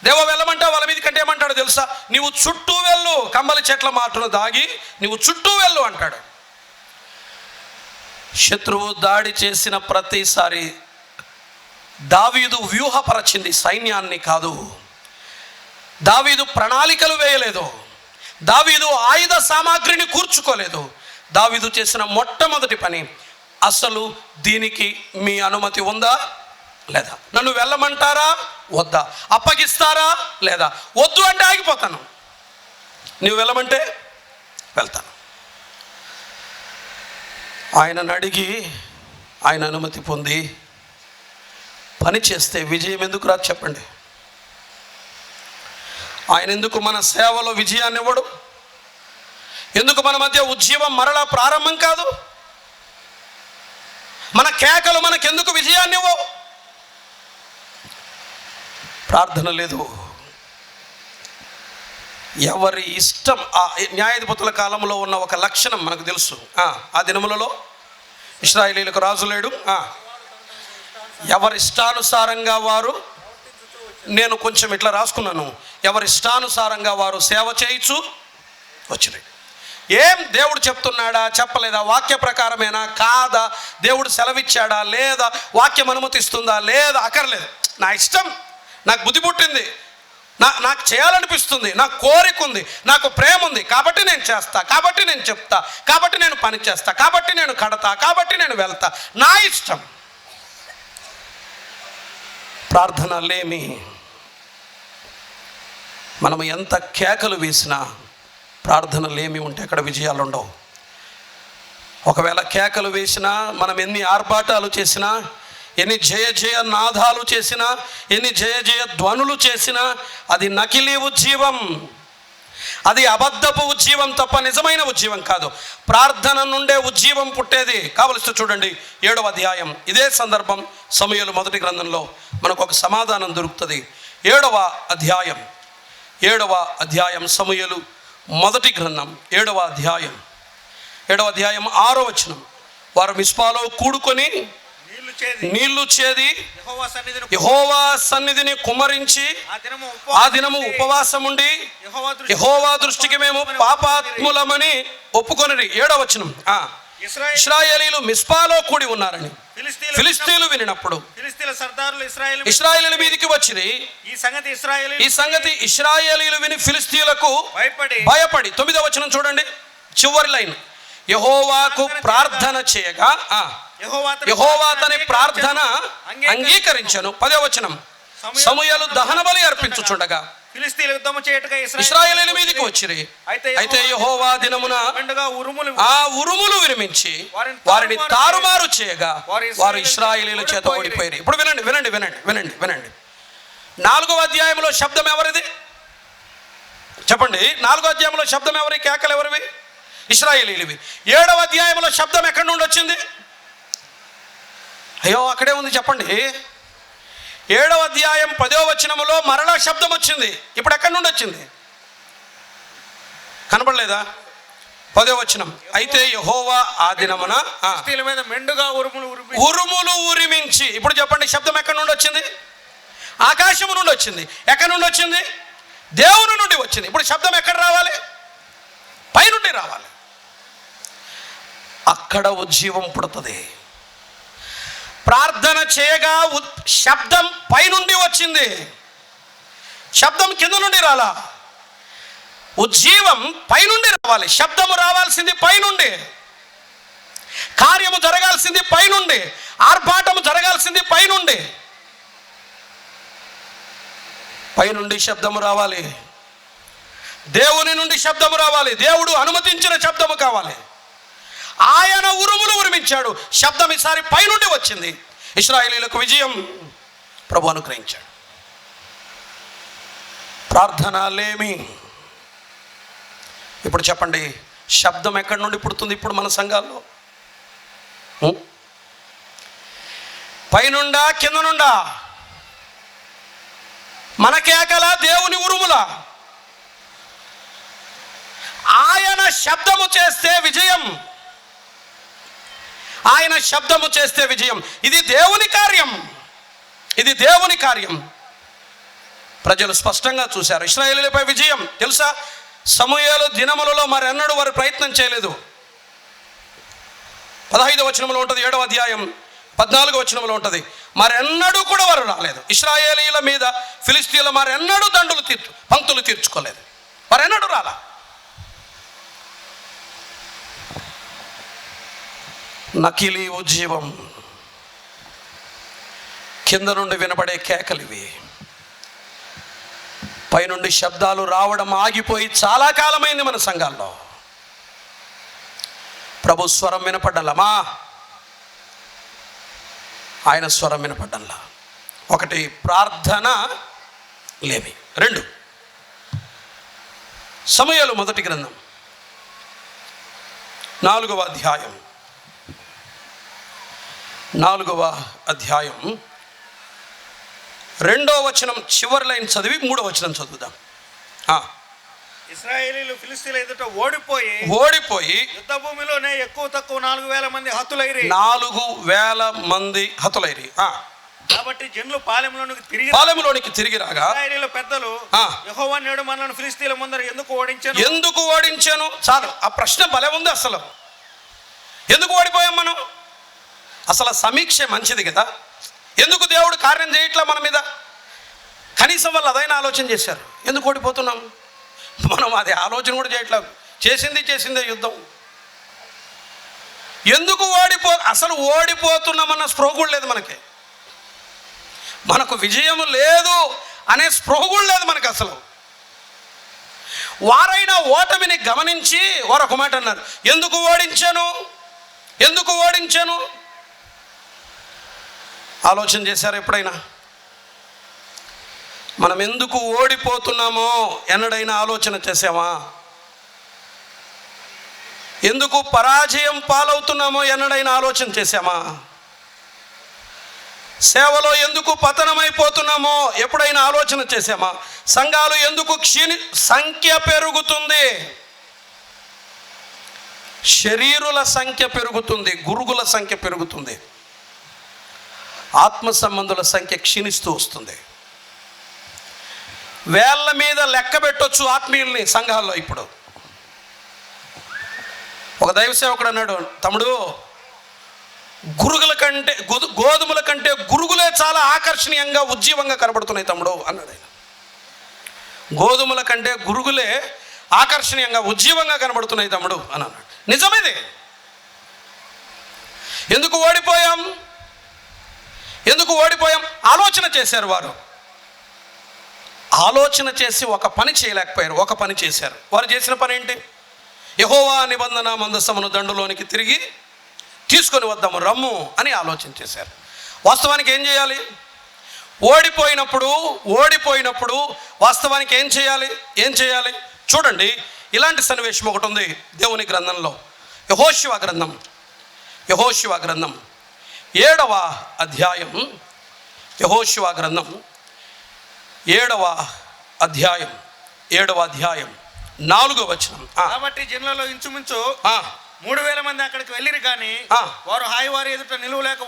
దేవ వెళ్ళమంటా వాళ్ళ మీద కంటే ఏమంటాడు తెలుసా? నీవు చుట్టూ వెళ్ళు, కమ్మలి చెట్ల మాటను దాగి నీవు చుట్టూ వెళ్ళు అంటాడు. శత్రువు దాడి చేసిన ప్రతిసారి దావీదు వ్యూహపరచింది సైన్యాన్ని కాదు, దావీదు ప్రణాళికలు వేయలేదు, దావీదు ఆయుధ సామాగ్రిని కూర్చుకోలేదు. దావీదు చేసిన మొట్టమొదటి పని, అసలు దీనికి మీ అనుమతి ఉందా లేదా? నన్ను వెళ్ళమంటారా వద్దా? అప్పగిస్తారా లేదా? వద్దు అంటే ఆగిపోతాను, నువ్వు వెళ్ళమంటే వెళ్తాను. ఆయనను అడిగి ఆయన అనుమతి పొంది పని చేస్తే విజయం ఎందుకు రాదు చెప్పండి? ఆయన ఎందుకు మన సేవలో విజయాన్ని ఇవ్వడు? ఎందుకు మన మధ్య ఉద్యమం మరలా ప్రారంభం కాదు? మన కేకలు మనకెందుకు విజయాన్ని ఇవ్వవు? ప్రార్థన లేదు. ఎవరి ఇష్టం. న్యాయాధిపతుల కాలంలో ఉన్న ఒక లక్షణం మనకు తెలుసు. ఆ దినములలో ఇశ్రాయేలీయులకు రాజు లేడు. ఎవరి ఇష్టానుసారంగా వారు, నేను కొంచెం ఇట్లా రాసుకున్నాను, ఎవరి ఇష్టానుసారంగా వారు సేవ చేయొచ్చు వచ్చినాయి. ఏం దేవుడు చెప్తున్నాడా చెప్పలేదా? వాక్య ప్రకారమేనా కాదా? దేవుడు సెలవిచ్చాడా లేదా? వాక్యం అనుమతిస్తుందా లేదా? అక్కర్లేదు. నా ఇష్టం, నాకు బుద్ధి పుట్టింది, నాకు చేయాలనిపిస్తుంది, నాకు కోరిక ఉంది, నాకు ప్రేమ ఉంది, కాబట్టి నేను చేస్తా, కాబట్టి నేను చెప్తా, కాబట్టి నేను పని చేస్తా, కాబట్టి నేను కడతా, కాబట్టి నేను వెళ్తా, నా ఇష్టం. ప్రార్థన లేమి. మనం ఎంత కేకలు వేసినా ప్రార్థన లేమి ఉంటే అక్కడ విజయాలు ఉండవు. ఒకవేళ కేకలు వేసినా, మనం ఎన్ని ఆర్భాటాలు చేసినా, ఎన్ని జయ జయ నాదాలు చేసినా, ఎన్ని జయ జయ ధ్వనులు చేసినా, అది నకిలీ ఉజ్జీవం, అది అబద్ధపు ఉజ్జీవం తప్ప నిజమైన ఉజ్జీవం కాదు. ప్రార్థన నుండే ఉజ్జీవం పుట్టేది. కావలిస్తే చూడండి 7వ అధ్యాయం, ఇదే సందర్భం సమూయేలు మొదటి గ్రంథంలో మనకు ఒక సమాధానం దొరుకుతుంది. 7వ అధ్యాయం సమూయేలు మొదటి గ్రంథం 7వ అధ్యాయం 6వ వచనం. వారు మిస్పాలో కూడుకొని నీళ్లు చేది యెహోవా సన్నిధిని కుమ్మరించి ఆ దినము ఉపవాసం ఉండి యెహోవా దృష్టికి మేము పాపాత్ములమని ఒప్పుకొనిరి. 7వ వచనం. ఇశ్రాయేలీయులు మిస్పాలో కూడి ఉన్నారని ఫిలిష్తీయులు వినినప్పుడు ఇశ్రాయేలీయుల మీదికి వచ్చిరి. ఈ సంగతి ఇశ్రాయేలీయులు విని ఫిలిష్తీయులకు భయపడి 9వ వచనం చూడండి, చివరి లైన్. యెహోవాకు ప్రార్థన చేయగా యెహోవా అతని ప్రార్థన అంగీకరించెను. 10వ వచనం. సమూయేలు దహన బలి అర్పించుచుండగా ఇశ్రాయేలీయుల మీదికి వచ్చిరి. అయితే యెహోవా దినమున ఆ ఉరుములు విరమించి వారిని తారుమారు చేయగా వారు ఇశ్రాయేలీయుల చేత ఓడిపోయారు. ఇప్పుడు వినండి. 4వ అధ్యాయంలో శబ్దం ఎవరిది చెప్పండి? 4వ అధ్యాయంలో శబ్దం ఎవరి? కేకలు ఎవరివి? ఇశ్రాయేలీయులవి. 7వ అధ్యాయంలో శబ్దం ఎక్కడి నుండి వచ్చింది? అయ్యో అక్కడే ఉంది చెప్పండి. 7వ అధ్యాయం 10వ వచనములో మరలా శబ్దం వచ్చింది. ఇప్పుడు ఎక్కడి నుండి వచ్చింది? కనపడలేదా? 10వ వచనం. అయితే యెహోవా ఆ దినమున మెండుగా ఉరుములు ఉరిమించి. ఇప్పుడు చెప్పండి, శబ్దం ఎక్కడి నుండి వచ్చింది? ఆకాశము నుండి వచ్చింది. ఎక్కడి నుండి వచ్చింది? దేవుని నుండి వచ్చింది. ఇప్పుడు శబ్దం ఎక్కడ రావాలి? పైనుండి రావాలి. అక్కడ ఉజ్జీవం పుడుతుంది. ప్రార్థన చేయగా శబ్దం పైనుండి వచ్చింది, శబ్దం కింద నుండి రాలా. ఉజ్జీవం పైనుండి రావాలి. శబ్దము రావాల్సింది పైనుండి, కార్యము జరగాల్సింది పైనుండి, ఆర్భాటము జరగాల్సింది పైనుండి. పైనుండి శబ్దము రావాలి. దేవుని నుండి శబ్దము రావాలి, దేవుడు అనుమతించిన శబ్దము కావాలి. ఆయన ఉరుములు ఉరిమించాడు, శబ్దం ఈసారి పైనుండి వచ్చింది. ఇశ్రాయేలీయులకు విజయం ప్రభు అనుగ్రహించాడు. ప్రార్థన లేమి. ఇప్పుడు చెప్పండి, శబ్దం ఎక్కడి నుండి పుడుతుంది ఇప్పుడు మన సంఘాల్లో? పైనుండా కింద నుండా? మన కేకల, దేవుని ఉరుముల? ఆయన శబ్దము చేస్తే విజయం, ఆయన శబ్దము చేస్తే విజయం. ఇది దేవుని కార్యం, ఇది దేవుని కార్యం. ప్రజలు స్పష్టంగా చూశారు ఇశ్రాయేలీయులపై విజయం. తెలుసా, సమూయేలు దినములలో మరెన్నడూ వారు ప్రయత్నం చేయలేదు. 15వ వచనంలో ఉంటుంది, 7వ అధ్యాయం 14వ వచనంలో ఉంటుంది, మరెన్నడూ కూడా వారు రాలేదు. ఇశ్రాయేలీయుల మీద ఫిలిష్తీయులు మరెన్నడూ పంక్తులు తీర్చుకోలేదు, మరెన్నడూ రాలా. నకిలీ ఉజ్జీవం, కింద నుండి వినబడే కేకలివి. పైనుండి శబ్దాలు రావడం ఆగిపోయి చాలా కాలమైంది మన సంఘాల్లో. ప్రభు స్వరం వినపడ్డంలమా? ఆయన స్వరం వినపడ్డంలా. ఒకటి, ప్రార్థన లేమి. 2, సమూయేలు మొదటి గ్రంథం 4వ అధ్యాయం 2వ వచనం చివరి లైన్ చదివి 3వ వచనం చదువుదాం. ఇశ్రాయేలీయులు ఫిలిష్తీయుల ఎదుట ఓడిపోయి యుద్ధ భూమిలోనే ఎక్కువ తక్కువ 4,000 మంది హతులైరి. 4,000 మంది హతులైరి. కాబట్టి జనులు పాలెంలోనికి తిరిగి రాగా ఇశ్రాయేలీయుల పెద్దలు యెహోవా నేడు మనలను ఫిలిష్తీయుల ముందర ఎందుకు ఓడించాను? చాలు, ఆ ప్రశ్న భలే ఉంది. అసలు ఎందుకు ఓడిపోయాం మనం? అసలు సమీక్ష మంచిది కదా. ఎందుకు దేవుడు కార్యం చేయట్లా మన మీద? కనీసం వాళ్ళు అదైనా ఆలోచన చేశారు. ఎందుకు ఓడిపోతున్నాం మనం? అది ఆలోచన కూడా చేయట్లేదు. చేసిందే యుద్ధం. ఎందుకు అసలు ఓడిపోతున్నామన్న స్పృహ కూడా లేదు మనకి. మనకు విజయం లేదు అనే స్పృహ కూడా లేదు మనకు అసలు. వారైనా ఓటమిని గమనించి వారు ఒక మాట అన్నారు, ఎందుకు ఓడించాను? ఆలోచన చేశారు ఎప్పుడైనా? మనం ఎందుకు ఓడిపోతున్నామో ఎన్నడైనా ఆలోచన చేసామా? ఎందుకు పరాజయం పాలవుతున్నామో ఎన్నడైనా ఆలోచన చేసామా? సేవలో ఎందుకు పతనమైపోతున్నామో ఎప్పుడైనా ఆలోచన చేసామా? సంఘాలు ఎందుకు సంఖ్య పెరుగుతుంది? శరీరుల సంఖ్య పెరుగుతుంది, గురుగుల సంఖ్య పెరుగుతుంది, ఆత్మ సంబంధుల సంఖ్య క్షీణిస్తూ వస్తుంది. వేళ్ళ మీద లెక్క పెట్టొచ్చు ఆత్మీయుల్ని సంఘాల్లో. ఇప్పుడు ఒక దైవ సేవకుడు అన్నాడు, తమ్ముడు, గోధుమల కంటే గురుగులే చాలా ఆకర్షణీయంగా ఉజ్జీవంగా కనబడుతున్నాయి తమ్ముడు అన్నాడు ఆయన. గోధుమల కంటే గురుగులే ఆకర్షణీయంగా ఉజ్జీవంగా కనబడుతున్నాయి తమ్ముడు అని అన్నాడు. నిజమేది. ఎందుకు ఓడిపోయాం? ఆలోచన చేశారు వారు. ఆలోచన చేసి ఒక పని చేయలేకపోయారు, ఒక పని చేశారు. వారు చేసిన పని ఏంటి? యెహోవా నిబంధన మందసమును దండులోనికి తిరిగి తీసుకొని వద్దాము రమ్ము అని ఆలోచన చేశారు. వాస్తవానికి ఏం చేయాలి? ఓడిపోయినప్పుడు వాస్తవానికి ఏం చేయాలి? చూడండి, ఇలాంటి సన్నివేశం ఒకటి ఉంది దేవుని గ్రంథంలో. యెహోషువ గ్రంథం 7వ అధ్యాయం. యెహోషువ గ్రంథం 7వ అధ్యాయం 4వ వచనం. కాబట్టి జనులలో ఇంచుమించు 3,000 మంది అక్కడికి వెళ్ళిరు కానీ వారు హాయివారి ఎదుట నిలవలేక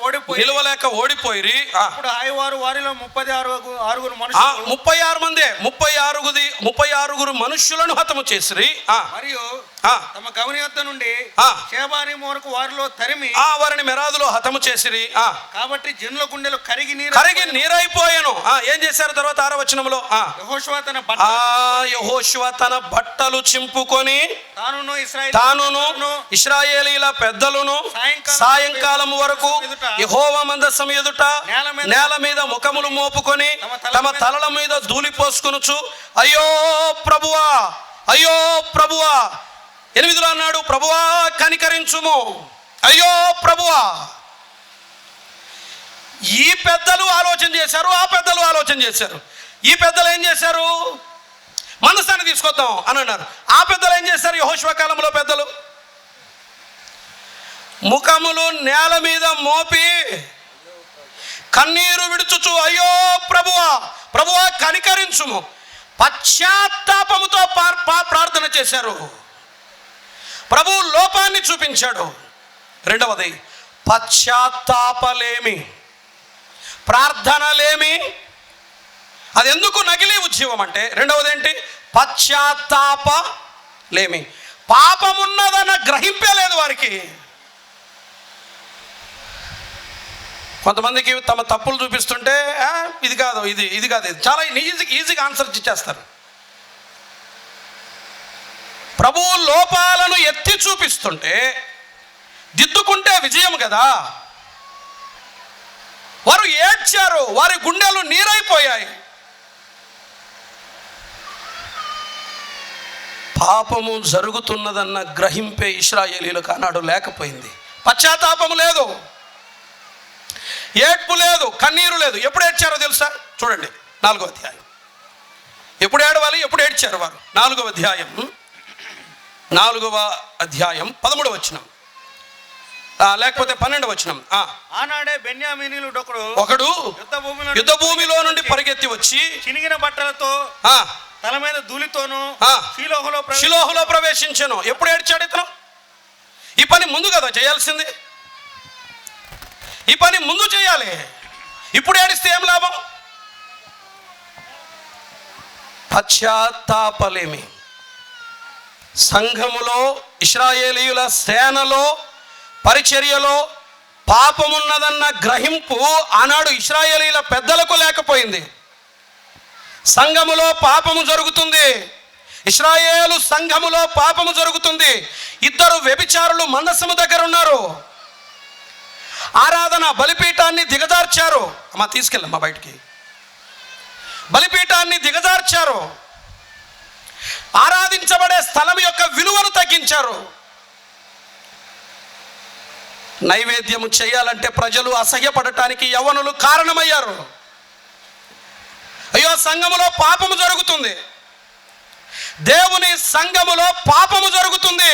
ఓడిపోయి అప్పుడు హాయివారు వారిలో 36 మనుషులు 36 మనుష్యులను హతము చేసిరి. మరియు తమ గవని వద్ద నుండి షేబారీము వరకు వారిలో తరిమి వారిని మెరాదులో హతము చేసిరి. కాబట్టి జనుల గుండెలు కరిగి నీరైపోయాను. ఏం చేశారు తర్వాత 6వ వచనంలో? యెహోషువ తన బట్టలు చింపుకొని తానును ఇశ్రాయేలీయుల పెద్దలను సాయంకాలం వరకు యెహోవా మందసం ఎదుట నేల మీద ముఖములు మోపుకొని తమ తలల మీద ధూళి పోసుకొనుచు, అయ్యో ప్రభువా అయ్యో ప్రభువా. 8లో అన్నాడు, ప్రభువా కనికరించుము. అయ్యో ప్రభువా. ఈ పెద్దలు ఆలోచన చేశారు, ఆ పెద్దలు ఆలోచన చేశారు. ఈ పెద్దలు ఏం చేశారు? మందసాన్ని తీసుకొద్దాం అని అన్నారు. ఆ పెద్దలు ఏం చేశారు? యెహోషువ కాలంలో పెద్దలు ముఖములు నేల మీద మోపి కన్నీరు విడుచుచు, అయ్యో ప్రభువా, ప్రభువా కనికరించుము, పశ్చాత్తాపముతో ప్రార్థన చేశారు. ప్రభువు లోపాన్ని చూపించాడు. రెండవది పశ్చాత్తాపలేమి, ప్రార్థనలేమి. అది ఎందుకు నకిలీ ఉద్యమం అంటే, రెండవది ఏంటి? పశ్చాత్తాపలేమి. పాపమున్నదన్న గ్రహింపే లేదు వారికి. కొంతమందికి తమ తప్పులు చూపిస్తుంటే ఇది కాదు, ఇది కాదు, ఇది చాలా ఈజీగా ఆన్సర్ ఇచ్చేస్తారు. ప్రభువు లోపాలను ఎత్తి చూపిస్తుంటే దిద్దుకుంటే విజయం కదా. వారు ఏడ్చారు, వారి గుండెలు నీరైపోయాయి. పాపము జరుగుతున్నదన్న గ్రహింపే ఇశ్రాయేలీలకు ఆనాడు లేకపోయింది. పశ్చాత్తాపము లేదు, ఏడ్పు లేదు, కన్నీరు లేదు. ఎప్పుడు ఏడ్చారో తెలుసా? చూడండి 4వ అధ్యాయం. ఎప్పుడు ఏడవాలి, ఎప్పుడు ఏడ్చారు వారు? 4వ అధ్యాయం 13వ వచనం, లేకపోతే 12వ వచనం. ఆనాడే బెన్యామీనీయుడు ఒకడు యుద్ధ భూమిలో నుండి పరిగెత్తి వచ్చి చినిగిన బట్టలతో తల మీద ధూళితోను షిలోహులో ప్రవేశించెను. ఎప్పుడు ఏడ్చాడు ఇతను? ఈ పని ముందు కదా చేయాల్సింది, ఈ పని ముందు చేయాలి. ఇప్పుడు ఏడిస్తే ఏం లాభం? పశ్చాత్తాపలేమి. సంఘములో, ఇశ్రాయేలీయుల సేనలో, పరిచర్యలో పాపమున్నదన్న గ్రహింపు ఆనాడు ఇశ్రాయేలీయుల పెద్దలకు లేకపోయింది. సంఘములో పాపము జరుగుతుంది, ఇశ్రాయేలు సంఘములో పాపము జరుగుతుంది. 2 వ్యభిచారులు మందసము దగ్గర ఉన్నారు. ఆరాధన బలిపీఠాన్ని దిగజార్చారు. అమ్మా తీసుకెళ్ళమ్మా బయటికి. బలిపీఠాన్ని దిగజార్చారు. ఆరాధించబడే స్థలం యొక్క విలువను తగ్గించారు. నైవేద్యము చేయాలంటే ప్రజలు అసహ్యపడటానికి యవ్వనులు కారణమయ్యారు. అయ్యో సంఘములో పాపము జరుగుతుంది, దేవుని సంఘములో పాపము జరుగుతుంది.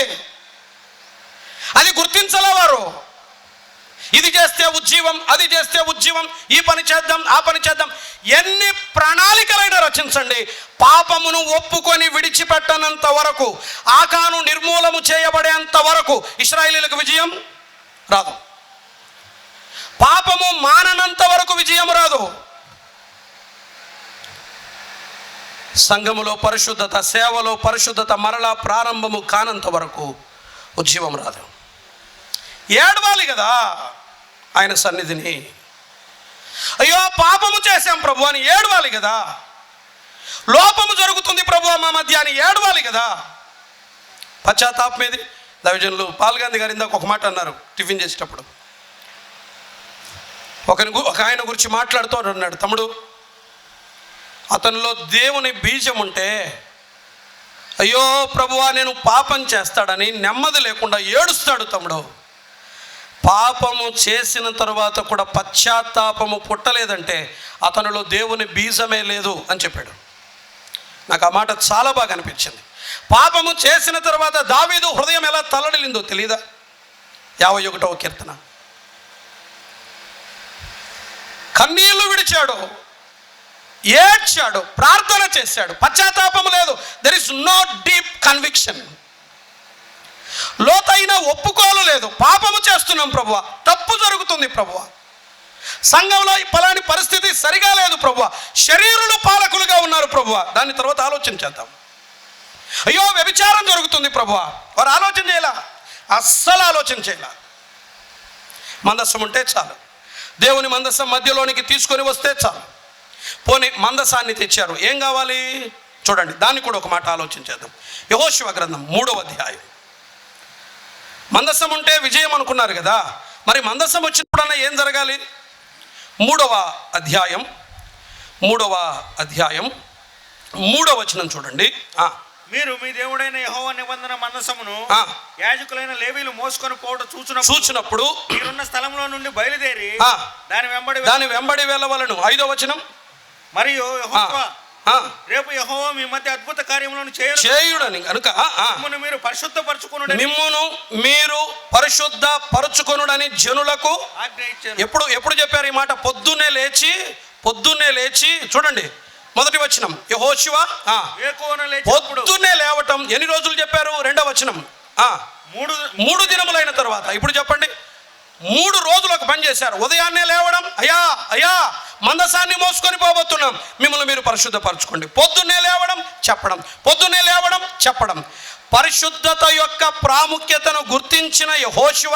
అది గుర్తించలే వారు. ఇది చేస్తే ఉజ్జీవం, అది చేస్తే ఉజ్జీవం, ఈ పని చేద్దాం, ఆ పని చేద్దాం. ఎన్ని ప్రణాళికలైనా రచించండి, పాపమును ఒప్పుకొని విడిచిపెట్టనంత వరకు, ఆకాను నిర్మూలము చేయబడేంత వరకు ఇశ్రాయేలీయులకు విజయం రాదు. పాపము మాననంత వరకు విజయం రాదు. సంఘములో పరిశుద్ధత, సేవలో పరిశుద్ధత మరలా ప్రారంభము కానంత వరకు ఉజ్జీవం రాదు. ఏడవాలి కదా ఆయన సన్నిధిని. అయ్యో పాపము చేశాం ప్రభు అని ఏడవాలి కదా. లోపము జరుగుతుంది ప్రభు మా మధ్య అని ఏడవాలి కదా. పశ్చాత్తాపం ఏది? దైవజనులు పాల్గాంధీ గారు ఇందాక ఒక మాట అన్నారు టిఫిన్ చేసేటప్పుడు. ఒక ఆయన గురించి మాట్లాడుతూ అన్నాడు, తమ్ముడు అతనిలో దేవుని బీజం ఉంటే అయ్యో ప్రభువా నేను పాపం చేస్తాడని నెమ్మది లేకుండా ఏడుస్తాడు తమ్ముడు. పాపము చేసిన తరువాత కూడా పశ్చాత్తాపము పుట్టలేదంటే అతనిలో దేవుని బీజమే లేదు అని చెప్పాడు. నాకు ఆ మాట చాలా బాగా అనిపించింది. పాపము చేసిన తర్వాత దావీదు హృదయం ఎలా తల్లడిల్లిందో తెలీదా? 51వ కీర్తన. కన్నీళ్లు విడిచాడు, ఏడ్చాడు, ప్రార్థన చేశాడు. పశ్చాత్తాపం లేదు. There is no deep conviction. లోతైన ఒప్పుకోలు లేదు. పాపము చేస్తున్నాం ప్రభువా, తప్పు జరుగుతుంది ప్రభువా, సంఘంలో ఈ పలాని పరిస్థితి సరిగా లేదు ప్రభువా, శరీరులు పాలకులుగా ఉన్నారు ప్రభువా, దాని తర్వాత ఆలోచన చేద్దాం. అయ్యో వ్యభిచారం జరుగుతుంది ప్రభువా, వారు ఆలోచన చేయాల, అస్సలు ఆలోచన చేయాల. మందస్సం ఉంటే చాలు, దేవుని మందస్సం మధ్యలోనికి తీసుకొని వస్తే చాలు. పోనీ మందసాన్ని తెచ్చారు, ఏం కావాలి చూడండి. దాన్ని కూడా ఒక మాట ఆలోచన చేద్దాం. యెహోషువ గ్రంథం 3వ అధ్యాయం. మందస్సం ఉంటే విజయం అనుకున్నారు కదా, మరి మందస్సం వచ్చినప్పుడన్నా ఏం జరగాలి? 3వ అధ్యాయం 3వ వచనం చూడండి. మీరు మీ దేవుడైన యెహోవా నిబంధన మందసమును ఆ. యాజకులైన లేవీలు మోసుకొని పోవడం చూచినప్పుడు మీరున్న స్థలంలో నుండి బయలుదేరి ఆ. దాని వెంబడి వెళ్ళవలను. 5వ వచనం. మరియు యెహోవా ఆ. రేపు యెహోవా మీ మధ్య అద్భుత కార్యములను చేయుడని కనుక మిమ్మును మీరు పరిశుద్ధపరచుకొనుడని మిమ్మును మీరు పరిశుద్ధ పరచుకొనుడని జనులకు ఆజ్ఞ ఇచ్చాను. ఎప్పుడు చెప్పారు ఈ మాట? పొద్దున్నే లేచి చూడండి, మొదటి వచనం. యెహోషువ వేకువన లేచినప్పుడు పొద్దున్నే లేవటం. ఎన్ని రోజులు చెప్పారు? 2వ వచనం. 3 దినములైన తర్వాత. ఇప్పుడు చెప్పండి, 3 రోజులకు పని చేశారు. ఉదయాన్నే లేవడం, అయ్యా మందసాన్ని మోసుకొని పోబోతున్నాం, మిమ్మల్ని మీరు పరిశుద్ధపరచుకోండి. పొద్దున్నే లేవడం చెప్పడం. పరిశుద్ధత యొక్క ప్రాముఖ్యతను గుర్తించిన యెహోషువ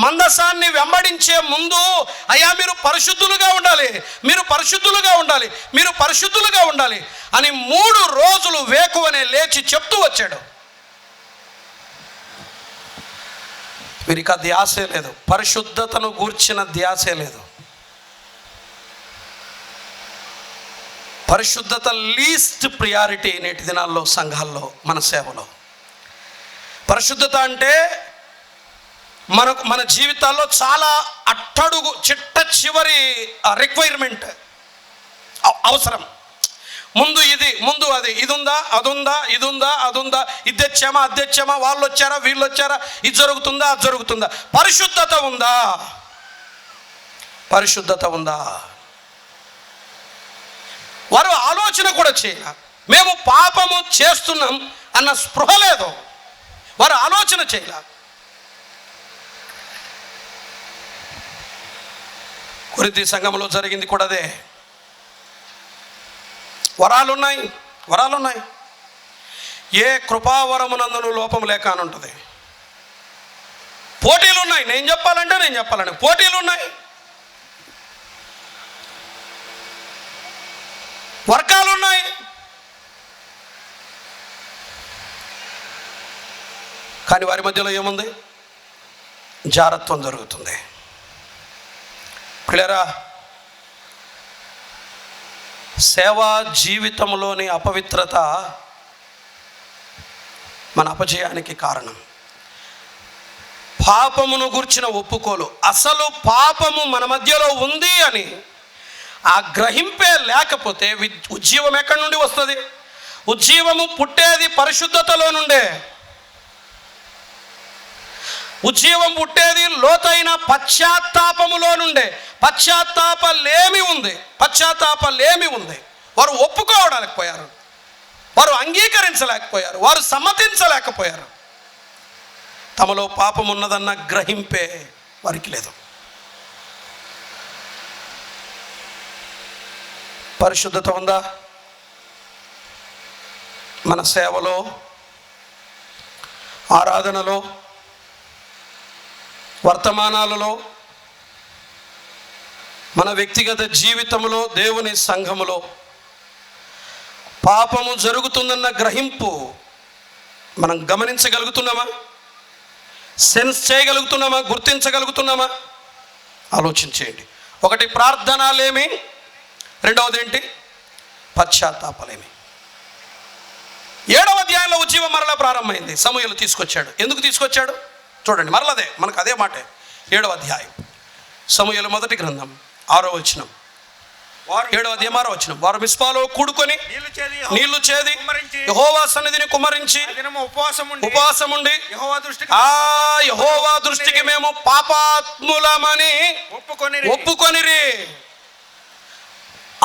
మందసాన్ని వెంబడించే ముందు, అయ్యా మీరు పరిశుద్ధులుగా ఉండాలి అని 3 రోజులు వేకువనే లేచి చెప్తూ వచ్చాడు. వీరికి ఆ ధ్యాసే లేదు, పరిశుద్ధతను గూర్చిన ధ్యాసే లేదు. పరిశుద్ధత లీస్ట్ ప్రియారిటీ నేటి దినాల్లో సంఘాల్లో, మన సేవలో. పరిశుద్ధత అంటే మన జీవితాల్లో చాలా అట్టడుగు చిట్ట చివరి రిక్వైర్మెంట్, అవసరం. ముందు అది, ఇది ఉందా, అది ఉందా, ఇది తెచ్చామా, వాళ్ళు వచ్చారా, వీళ్ళు వచ్చారా, ఇది జరుగుతుందా, అది జరుగుతుందా. పరిశుద్ధత ఉందా? వారు ఆలోచన కూడా చేయాలి. మేము పాపము చేస్తున్నాం అన్న స్పృహ లేదు, వారు ఆలోచన చేయాలి. కొరింథీ సంఘంలో జరిగింది కూడా అదే. వరాలున్నాయి. ఏ కృపావరమునందును లోపం లేక అని ఉంటుంది. పోటీలున్నాయి. నేను చెప్పాలండి, పోటీలున్నాయి. వర్గాలున్నాయి. కానీ వారి మధ్యలో ఏముంది? జారత్వం జరుగుతుంది. పిల్లరా, సేవా జీవితంలోని అపవిత్రత మన అపజయానికి కారణం. పాపమును గుర్చిన ఒప్పుకోలు. అసలు పాపము మన మధ్యలో ఉంది అని ఆ గ్రహింపే లేకపోతే ఉజ్జీవం ఎక్కడి నుండి వస్తుంది? ఉజ్జీవము పుట్టేది పరిశుద్ధతలో నుండే. ఉజ్జీవం పుట్టేది లోతైన పశ్చాత్తాపములో నుండే. పశ్చాత్తాపలేమి ఉంది. వారు ఒప్పుకోవడాలేకపోయారు, వారు అంగీకరించలేకపోయారు, వారు సమ్మతించలేకపోయారు. తమలో పాపం ఉన్నదన్న గ్రహింపే వారికి లేదు. పరిశుద్ధత ఉందా? మన సేవలో, ఆరాధనలో, వర్తమానాలలో, మన వ్యక్తిగత జీవితంలో, దేవుని సంఘములో పాపము జరుగుతుందన్న గ్రహింపు మనం గమనించగలుగుతున్నామా? సెన్స్ చేయగలుగుతున్నామా? గుర్తించగలుగుతున్నామా? ఆలోచించేయండి. ఒకటి ప్రార్థనలేమి, రెండవది ఏంటి? పశ్చాత్తాపలేమి. 7వ అధ్యాయంలో ఉజ్జీవం మరలా ప్రారంభమైంది. సమూయేలు తీసుకొచ్చాడు. ఎందుకు తీసుకొచ్చాడు? చూడండి, మరలదే, మనకు అదే మాట. 7వ అధ్యాయం సమూయేలు మొదటి గ్రంథం 6వ వచనం. 7వ అధ్యాయం 6వ వచనం. వారు మిస్పాలో కూడుకొని నీళ్లు చేది యెహోవా సన్నిధిని కుమ్మరించి ఉపవాసం ఉండి యెహోవా దృష్టికి మేము పాపాత్ములమని ఒప్పుకొనిరి.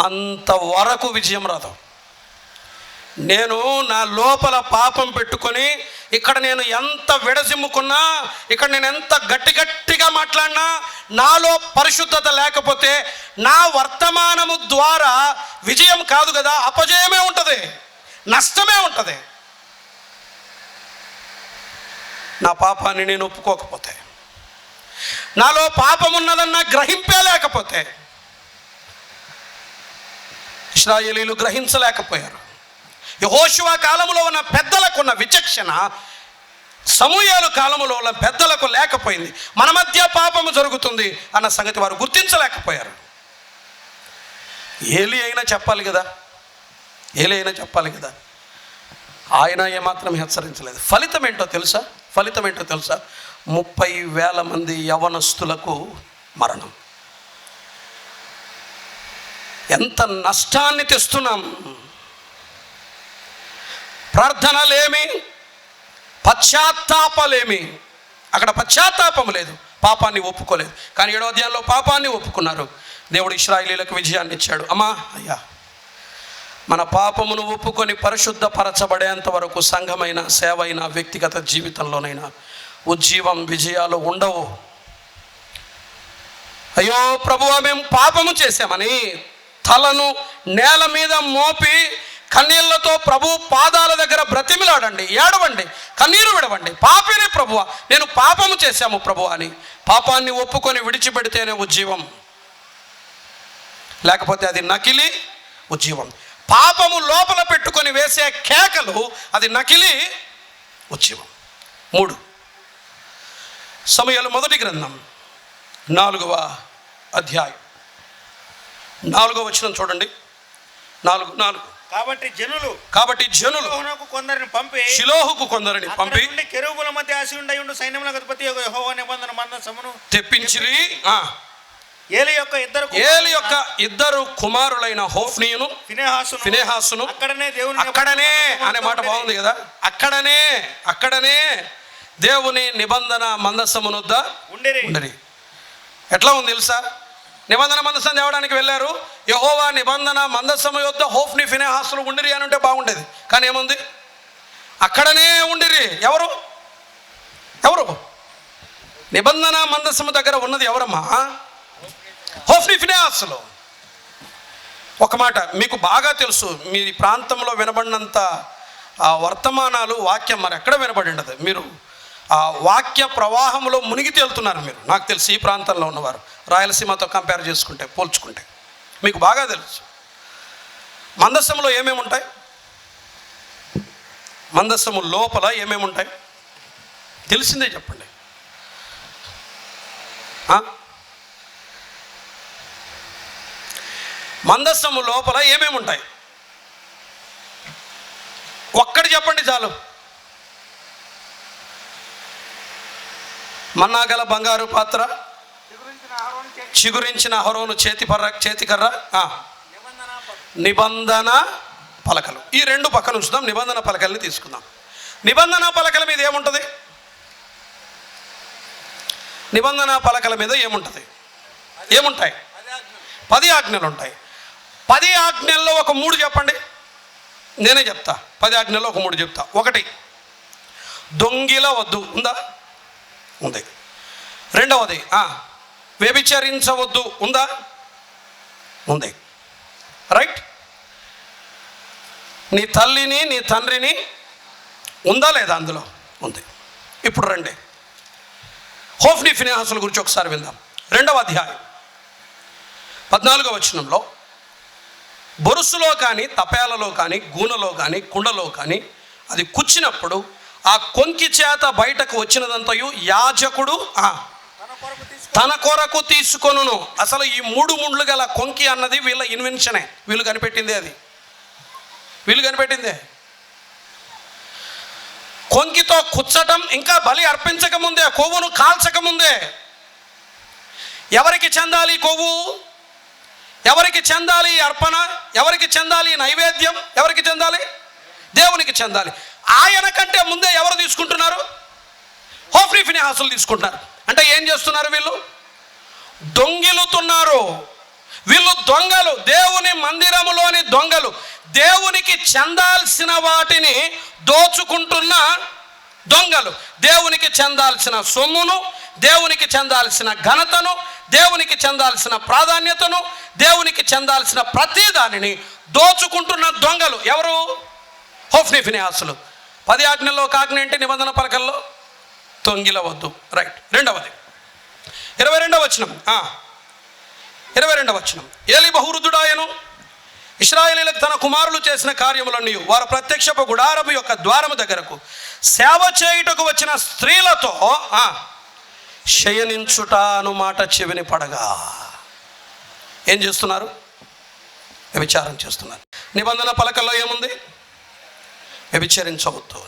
అంతవరకు విజయం రాదు. నేను నా లోపల పాపం పెట్టుకొని ఇక్కడ నేను ఎంత విడసిమ్ముకున్నా, ఇక్కడ నేను ఎంత గట్టిగా మాట్లాడినా, నాలో పరిశుద్ధత లేకపోతే నా వర్తమానము ద్వారా విజయం కాదు కదా, అపజయమే ఉంటుంది, నష్టమే ఉంటుంది. నా పాపాన్ని నేను ఒప్పుకోకపోతే, నాలో పాపం ఉన్నదన్న గ్రహింపే లేకపోతే. ఇశ్రాయేలీలు గ్రహించలేకపోయారు. యెహోషువ కాలంలో ఉన్న పెద్దలకు ఉన్న విచక్షణ సమూయేలు కాలంలో ఉన్న పెద్దలకు లేకపోయింది. మన మధ్య పాపము జరుగుతుంది అన్న సంగతి వారు గుర్తించలేకపోయారు. ఏలీ అయినా చెప్పాలి కదా. ఆయన ఏమాత్రం హెచ్చరించలేదు. ఫలితం ఏంటో తెలుసా? 30,000 మంది యవనస్తులకు మరణం. ఎంత నష్టాన్ని తెస్తున్నాం. ప్రార్థనలేమి, పశ్చాత్తాపలేమి. అక్కడ పశ్చాత్తాపం లేదు, పాపాన్ని ఒప్పుకోలేదు. కానీ 7వ అధ్యాయంలో పాపాన్ని ఒప్పుకున్నారు. దేవుడు ఇశ్రాయేలీయులకు విజయాన్ని ఇచ్చాడు. అమ్మా అయ్యా, మన పాపమును ఒప్పుకొని పరిశుద్ధపరచబడేంత వరకు సంఘమైన, సేవైన, వ్యక్తిగత జీవితంలోనైనా ఉజ్జీవం, విజయాలు ఉండవు. అయ్యో ప్రభువా, మేము పాపము చేశామని తలను నేల మీద మోపి కన్నీళ్లతో ప్రభు పాదాల దగ్గర బ్రతిమిలాడండి, ఏడవండి, కన్నీరు విడవండి. పాపిని ప్రభువా, నేను పాపము చేశాము ప్రభు అని పాపాన్ని ఒప్పుకొని విడిచిపెడితేనే ఉజ్జీవం, లేకపోతే అది నకిలీ ఉజ్జీవం. పాపము లోపల పెట్టుకొని వేసే కేకలు అది నకిలీ ఉజ్జీవం. 3 సమూయేలు మొదటి గ్రంథం 4వ అధ్యాయం 4వ వచనం చూడండి. 4 కాబట్టి జనులు షిలోహుకు కొందరిని పంపి కెరూబుల మధ్య ఆసి ఉండు సైన్యములకు అధిపతి యెహోవా నిబంధన మందసమును తెప్పించిరి. ఏలి యొక్క ఇద్దరు కుమారులైన హోఫ్నీయును, ఫినెహాసును అక్కడనే అనే మాట బాగుంది కదా. అక్కడనే దేవుని నిబంధన మందసమునొద్ద ఉండిరి. ఎట్లా ఉంది తెలుసా? నిబంధన మందసం తేవడానికి వెళ్ళారు. యెహోవా నిబంధన మందసము యొద్ద హోఫ్ని, ఫినెహాసులు ఉండిరి అని ఉంటే బాగుండేది. కానీ ఏముంది? అక్కడనే ఉండిరి. ఎవరు నిబంధన మందసము దగ్గర ఉన్నది ఎవరమ్మా? హోఫ్ని, ఫినెహాసులు. ఒక మాట మీకు బాగా తెలుసు, మీ ప్రాంతంలో వినబడినంత వర్తమానాలు, వాక్యం మరి ఎక్కడ వినబడి ఉండదు. మీరు ఆ వాక్య ప్రవాహంలో మునిగి తేలుతున్నారు మీరు. నాకు తెలుసు, ఈ ప్రాంతంలో ఉన్నవారు రాయలసీమతో కంపేర్ చేసుకుంటే, పోల్చుకుంటే మీకు బాగా తెలుసు. మందసములో ఏమేమి ఉంటాయి? మందసము లోపల ఏమేమి ఉంటాయి? తెలిసిందే చెప్పండి. మందసము లోపల ఏమేమి ఉంటాయి? ఒక్కటి చెప్పండి చాలు. మన్నాగల బంగారు పాత్ర, చిగురించిన అహరోను చేతికర్ర, నిబంధన పలకలు. ఈ 2 పక్కన ఉంచుదాం. నిబంధన పలకల్ని తీసుకుందాం. నిబంధన పలకల మీద ఏముంటుంది? నిబంధన పలకల మీద ఏముంటాయి? 10 ఆజ్ఞలు ఉంటాయి. 10 ఆజ్ఞల్లో ఒక 3 చెప్పండి. నేనే చెప్తా. 10 ఆజ్ఞల్లో ఒక 3 చెప్తా. 1, దొంగిల వద్దు. ఉందా? ఉంది. 2వది, వ్యభిచరించవద్దు. ఉందా? ఉంది. రైట్. నీ తల్లిని, నీ తండ్రిని. ఉందా లేదా? అందులో ఉంది. ఇప్పుడు రండి, హోఫ్ని, ఫినెహాసుల గురించి ఒకసారి విందాం. 2వ అధ్యాయం 14వ వచనంలో, బొరుసులో కానీ, తపేలలో కానీ, గూనెలో కానీ, కుండలో కానీ అది కుచ్చినప్పుడు ఆ కొంకి చేత బయటకు వచ్చినదంతయు యాజకుడు తన కొరకు తీసుకొనును. అసలు ఈ 3 ముండ్లు గల కొంకి అన్నది వీళ్ళ ఇన్వెన్షనే. వీళ్ళు కనిపెట్టిందే. కొంకితో కుచ్చటం ఇంకా బలి అర్పించకముందే, కొవ్వును కాల్చకముందే. ఎవరికి చెందాలి కొవ్వు? ఎవరికి చెందాలి అర్పణ? ఎవరికి చెందాలి నైవేద్యం? ఎవరికి చెందాలి? దేవునికి చెందాలి. ఆయన కంటే ముందే ఎవరు తీసుకుంటున్నారు? హోఫ్ని, ఫినెహాసులు తీసుకుంటున్నారు. అంటే ఏం చేస్తున్నారు? వీళ్ళు దొంగిలుతున్నారు. వీళ్ళు దొంగలు, దేవుని మందిరములోని దొంగలు. దేవునికి చెందాల్సిన వాటిని దోచుకుంటున్న దొంగలు. దేవునికి చెందాల్సిన సొమ్మును, దేవునికి చెందాల్సిన ఘనతను, దేవునికి చెందాల్సిన ప్రాధాన్యతను, దేవునికి చెందాల్సిన ప్రతి దానిని దోచుకుంటున్న దొంగలు ఎవరు? హోఫ్ని, ఫినెహాసులు. 10 ఆజ్ఞల్లో ఒక ఆజ్ఞ ఏంటి? నిబంధన పలకల్లో దొంగిలవద్దు. రైట్. 2వది 22వ వచనం. 22వ వచనం, ఏలి బహువృద్ధుడాయను, ఇశ్రాయేలీయులకు తన కుమారులు చేసిన కార్యములన్నీ వారు ప్రత్యక్షపు గుడారము యొక్క ద్వారము దగ్గరకు సేవ చేయుటకు వచ్చిన స్త్రీలతో శయనించుట అను మాట చెవిని పడగా ఏం చేస్తున్నారు? విచారం చేస్తున్నారు. నిబంధన పలకల్లో ఏముంది? వ్యభిచరించవద్దు.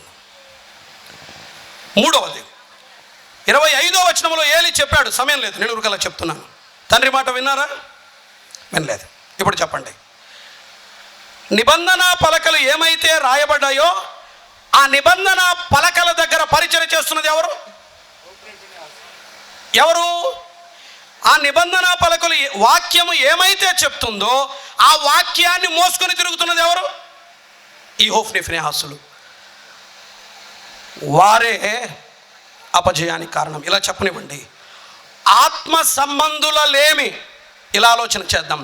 మూడవది 25వ వచనంలో ఏలి చెప్పాడు. సమయం లేదు, నేను ఊరికలా చెప్తున్నాను. తండ్రి మాట విన్నారా? వినలేదు. ఇప్పుడు చెప్పండి. నిబంధన పలకలు ఏమైతే రాయబడ్డాయో ఆ నిబంధన పలకల దగ్గర పరిచయం చేస్తున్నది ఎవరు? ఎవరు? ఆ నిబంధన పలకలు వాక్యము ఏమైతే చెప్తుందో ఆ వాక్యాన్ని మోసుకొని తిరుగుతున్నది ఎవరు? ఈ హోఫ్నీ ఫినెహాసులు. వారే అపజయానికి కారణం. ఇలా చెప్పనివ్వండి, ఆత్మ సంబంధుల లేమి. ఇలా ఆలోచన చేద్దాం.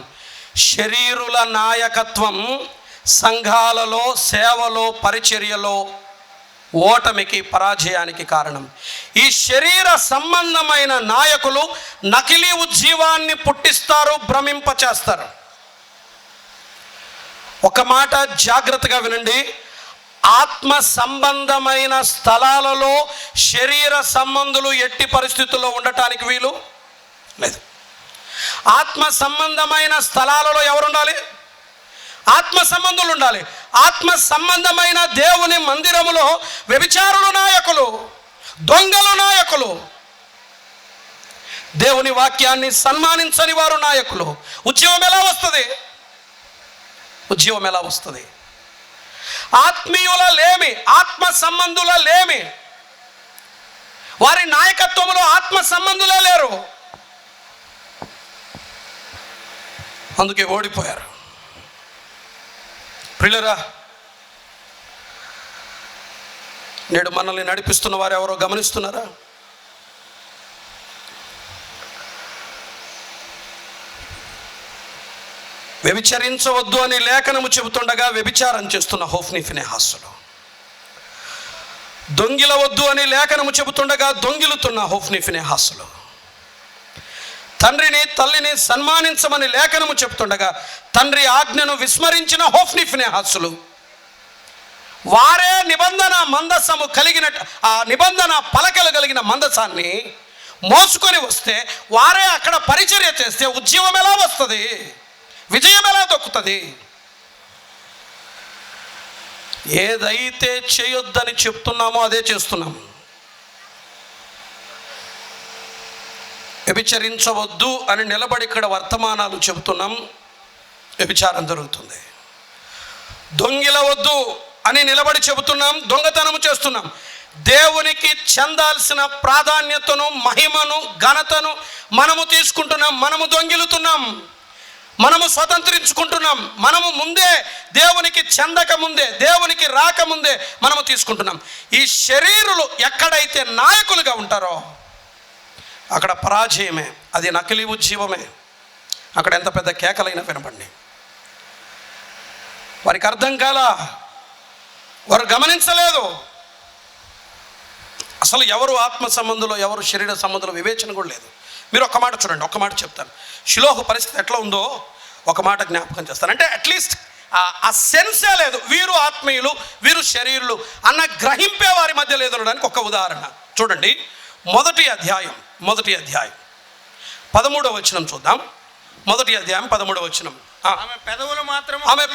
శరీరుల నాయకత్వం సంఘాలలో, సేవలో, పరిచర్యలో ఓటమికి, పరాజయానికి కారణం. ఈ శరీర సంబంధమైన నాయకులు నకిలీ ఉజ్జీవాన్ని పుట్టిస్తారు, భ్రమింపచేస్తారు. ఒక మాట జాగ్రత్తగా వినండి. ఆత్మ సంబంధమైన స్థలాలలో శరీర సంబంధులు ఎట్టి పరిస్థితుల్లో ఉండటానికి వీలు లేదు. ఆత్మ సంబంధమైన స్థలాలలో ఎవరు ఉండాలి? ఆత్మ సంబంధులు ఉండాలి. ఆత్మ సంబంధమైన దేవుని మందిరములో వ్యభిచారులు నాయకులు, దొంగలు నాయకులు, దేవుని వాక్యాన్ని సన్మానించని వారు నాయకులు. ఉద్యమం ఎలా వస్తుంది? ఉద్యమం ఎలా వస్తుంది? ఆత్మీయుల లేమి, ఆత్మ సంబంధుల లేమి. వారి నాయకత్వంలో ఆత్మ సంబంధులే లేరు, అందుకే ఓడిపోయారు. ప్రియులరా, నేడు మనల్ని నడిపిస్తున్న వారు ఎవరో గమనిస్తున్నారా? వ్యభిచరించవద్దు అని లేఖనము చెబుతుండగా వ్యభిచారం చేస్తున్న హోఫ్నీ ఫినెహాసులు, దొంగిలవద్దు అని లేఖనము చెబుతుండగా దొంగిలుతున్న హోఫ్నీ ఫినెహాసులు, తండ్రిని తల్లిని సన్మానించమని లేఖనము చెబుతుండగా తండ్రి ఆజ్ఞను విస్మరించిన హోఫ్నీ ఫినెహాసులు, వారే నిబంధన మందసము కలిగిన, ఆ నిబంధన పలకలు కలిగిన మందసాన్ని మోసుకొని వస్తే, వారే అక్కడ పరిచర్య చేస్తే ఉద్యమం ఎలా వస్తుంది? విజయం ఎలా దొక్కుతుంది? ఏదైతే చేయొద్దని చెప్తున్నామో అదే చేస్తున్నాము. వ్యభిచరించవద్దు అని నిలబడి ఇక్కడ వర్తమానాలు చెబుతున్నాం, వ్యభిచారం జరుగుతుంది. దొంగిలవద్దు అని నిలబడి చెబుతున్నాం, దొంగతనము చేస్తున్నాం. దేవునికి చెందాల్సిన ప్రాధాన్యతను, మహిమను, ఘనతను మనము తీసుకుంటున్నాం. మనము దొంగిలుతున్నాం, మనము స్వతంత్రించుకుంటున్నాం. మనము ముందే దేవునికి చెందక ముందే, దేవునికి రాకముందే మనము తీసుకుంటున్నాం. ఈ శరీరులు ఎక్కడైతే నాయకులుగా ఉంటారో అక్కడ పరాజయమే, అది నకిలీ ఉజ్జీవమే. అక్కడ ఎంత పెద్ద కేకలైనా వినపండి, వారికి అర్థం కాలా, వారు గమనించలేదు. అసలు ఎవరు ఆత్మ సంబంధులు, ఎవరు శరీర సంబంధులు వివేచన కూడా లేదు. మీరు ఒక్క మాట చూడండి, ఒక్క మాట చెప్తాను. షిలోహు పరిస్థితి ఎట్లా ఉందో ఒక మాట జ్ఞాపకం చేస్తాను. అంటే అట్లీస్ట్ ఆ సెన్సే లేదు, వీరు ఆత్మీయులు వీరు శరీరులు అన్న గ్రహింపే వారి మధ్య లేదు అనడానికి ఒక ఉదాహరణ చూడండి. మొదటి అధ్యాయం 13వ వచనం చూద్దాం. మొదటి అధ్యాయం 13వ వచనం. ఆమె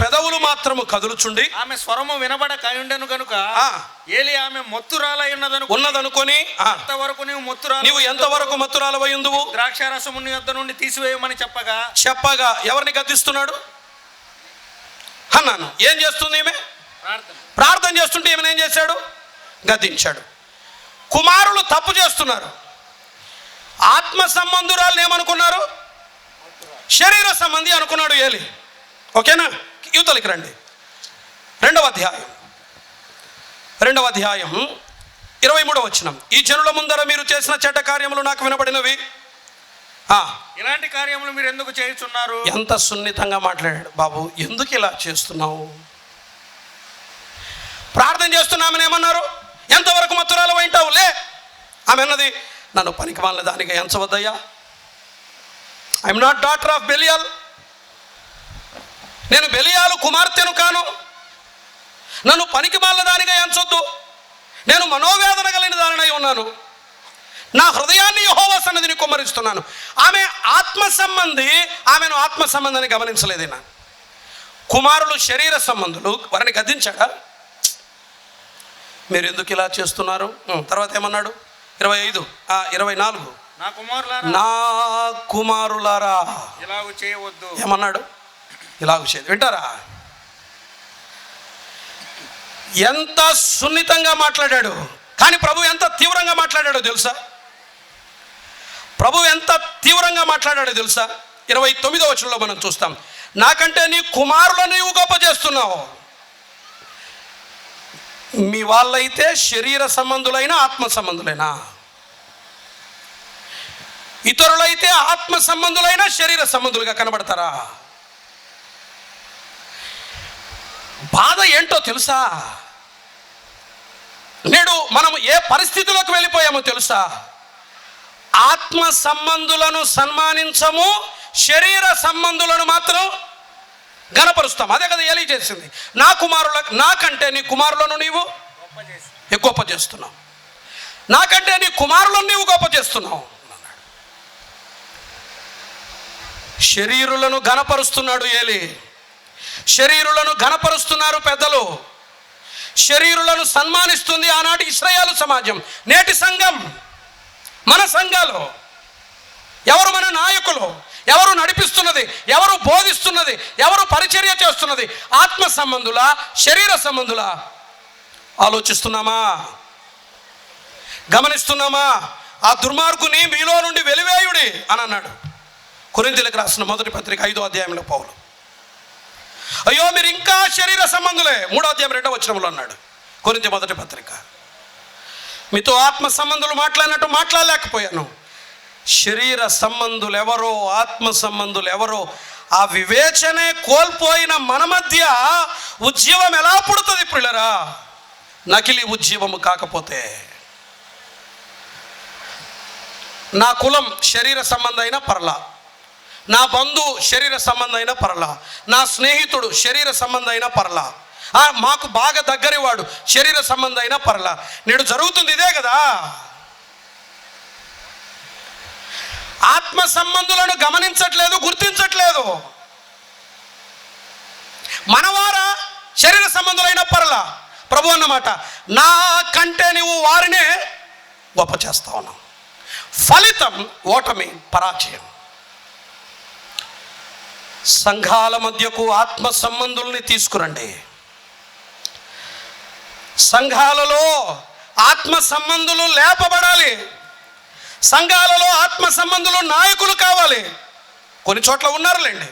పెదవులు మాత్రము కదులుచుండి ఆమె స్వరము వినబడక ఉండెను గనుక ఏలి ఆమె మొత్తురాలై ఉన్నదనుకొని అంతవరకు నీవు ఎంతవరకు మత్తురాలవై ఉందువు? ద్రాక్షారసము నీ యొద్ద నుండి తీసివేయమని చెప్పగా ఎవరిని గద్దిస్తున్నాడు? అన్నాను. ఏం చేస్తుంది ఈమె? ప్రార్థన చేస్తుంటే ఈమెను ఏం చేశాడు? గద్దించాడు. కుమారులు తప్పు చేస్తున్నారు. ఆత్మ సంబంధురాలు ఏమనుకున్నారు? శరీర సంబంధి అనుకున్నాడు ఏలి. ఓకేనా? యువతలకి రండి. రెండవ అధ్యాయం 23వ వచనం. ఈ జనుల ముందర మీరు చేసిన చెడ్డ కార్యములు నాకు వినబడినవి. ఇలాంటి కార్యములు మీరు ఎందుకు చేస్తున్నారు? ఎంత సున్నితంగా మాట్లాడాడు బాబు. ఎందుకు ఇలా చేస్తున్నావు? ప్రార్థన చేస్తున్నామని ఏమన్నారు? ఎంతవరకు మత్తురాలు వింటావు లే. ఆమె అన్నది, నన్ను పనికిమాలిన దానిగా ఎంచవద్దయ్యా. I'm not daughter of Belial. నేను బెలియాలు కుమార్తెను కాను. నన్ను పనికిమాలిన దానిగా ఎంచొద్దు. నేను మనోవేదన కలిగిన దానినై ఉన్నాను. నా హృదయాన్ని యెహోవా సన్నిధిని కుమ్మరిస్తున్నాను. ఆమె ఆత్మ సంబంధి, ఆమెను ఆత్మ సంబంధాన్ని గమనించలేదైనా. కుమారులు శరీర సంబంధులు, వారిని గద్దించాడా? మీరు ఎందుకు ఇలా చేస్తున్నారు? తర్వాత ఏమన్నాడు? 25 24 నా కుమారులారా నా కుమారులారా ఇలాగ చేయవద్దు. ఏమన్నాడు? ఇలాగ చేయదు. వింటారా? ఎంత సున్నితంగా మాట్లాడాడు. కానీ ప్రభు ఎంత తీవ్రంగా మాట్లాడాడో తెలుసా? ప్రభు ఎంత తీవ్రంగా మాట్లాడాడో తెలుసా? 29వ వచనంలో మనం చూస్తాం. నాకంటే నీ కుమారులను నీవు గొప్ప చేస్తున్నావు. మీ వాళ్ళైతే శరీర సంబంధులైన ఆత్మ సంబంధులైనా, ఇతరులైతే ఆత్మ సంబంధులైన శరీర సంబంధులుగా కనబడతారా? బాధ ఏంటో తెలుసా? నేడు మనం ఏ పరిస్థితిలోకి వెళ్ళిపోయామో తెలుసా? ఆత్మ సంబంధులను సన్మానించము, శరీర సంబంధులను మాత్రం గణపరుస్తాం. అదే కదా ఏలీ చేసింది. నా కుమారుల నాకంటే నీ కుమారులను నీవు గొప్ప చేస్తున్నావు, నాకంటే నీ కుమారులను నీవు గొప్ప చేస్తున్నావు. శరీరులను గణపరుస్తున్నాడు ఏలీ. శరీరులను గణపరుస్తున్నారు పెద్దలు. శరీరులను సన్మానిస్తుంది ఆనాటి ఇశ్రాయేలు సమాజం. నేటి సంఘం, మన సంఘాలు ఎవరు? మన నాయకులు ఎవరు? నడిపిస్తున్నది ఎవరు? బోధిస్తున్నది ఎవరు? పరిచర్య చేస్తున్నది ఆత్మ సంబంధులా శరీర సంబంధులా? ఆలోచిస్తున్నామా? గమనిస్తున్నామా? ఆ దుర్మార్గుని మీలో నుండి వెలివేయుడి అని అన్నాడు కొరింథీయులకు రాసిన మొదటి పత్రిక 5వ అధ్యాయంలో పౌలు. అయ్యో మీరు ఇంకా శరీర సంబంధులే, 3వ అధ్యాయం 2వ వచనంలో అన్నాడు కొరింథీ మొదటి పత్రిక. మీతో ఆత్మ సంబంధులు మాట్లాడినట్టు మాట్లాడలేకపోయాను. శరీర సంబంధులు ఎవరో, ఆత్మ సంబంధులు ఎవరో, ఆ వివేచనే కోల్పోయిన మన మధ్య ఉజ్జీవం ఎలా పుడుతుంది పిల్లరా? నకిలీ ఉజ్జీవము కాకపోతే. నా కులం శరీర సంబంధమైన పర్లా, నా బంధువు శరీర సంబంధమైన పర్లా, నా స్నేహితుడు శరీర సంబంధమైన పర్లా, మాకు బాగా దగ్గరివాడు శరీర సంబంధమైన పర్లా. నేడు జరుగుతుంది ఇదే కదా. ఆత్మ సంబంధులను గమనించట్లేదు, గుర్తించట్లేదు. మనవారా శరీర సంబంధులైన పర్లా. ప్రభు అన్నమాట, నా కంటే నువ్వు వారినే గొప్ప చేస్తా ఉన్నావు. ఫలితం ఓటమి, పరాజయం. సంఘాల మధ్యకు ఆత్మ సంబంధుల్ని తీసుకురండి. సంఘాలలో ఆత్మ సంబంధులు లేపబడాలి. సంఘాలలో ఆత్మ సంబంధులు నాయకులు కావాలి. కొన్ని చోట్ల ఉన్నారులేండి,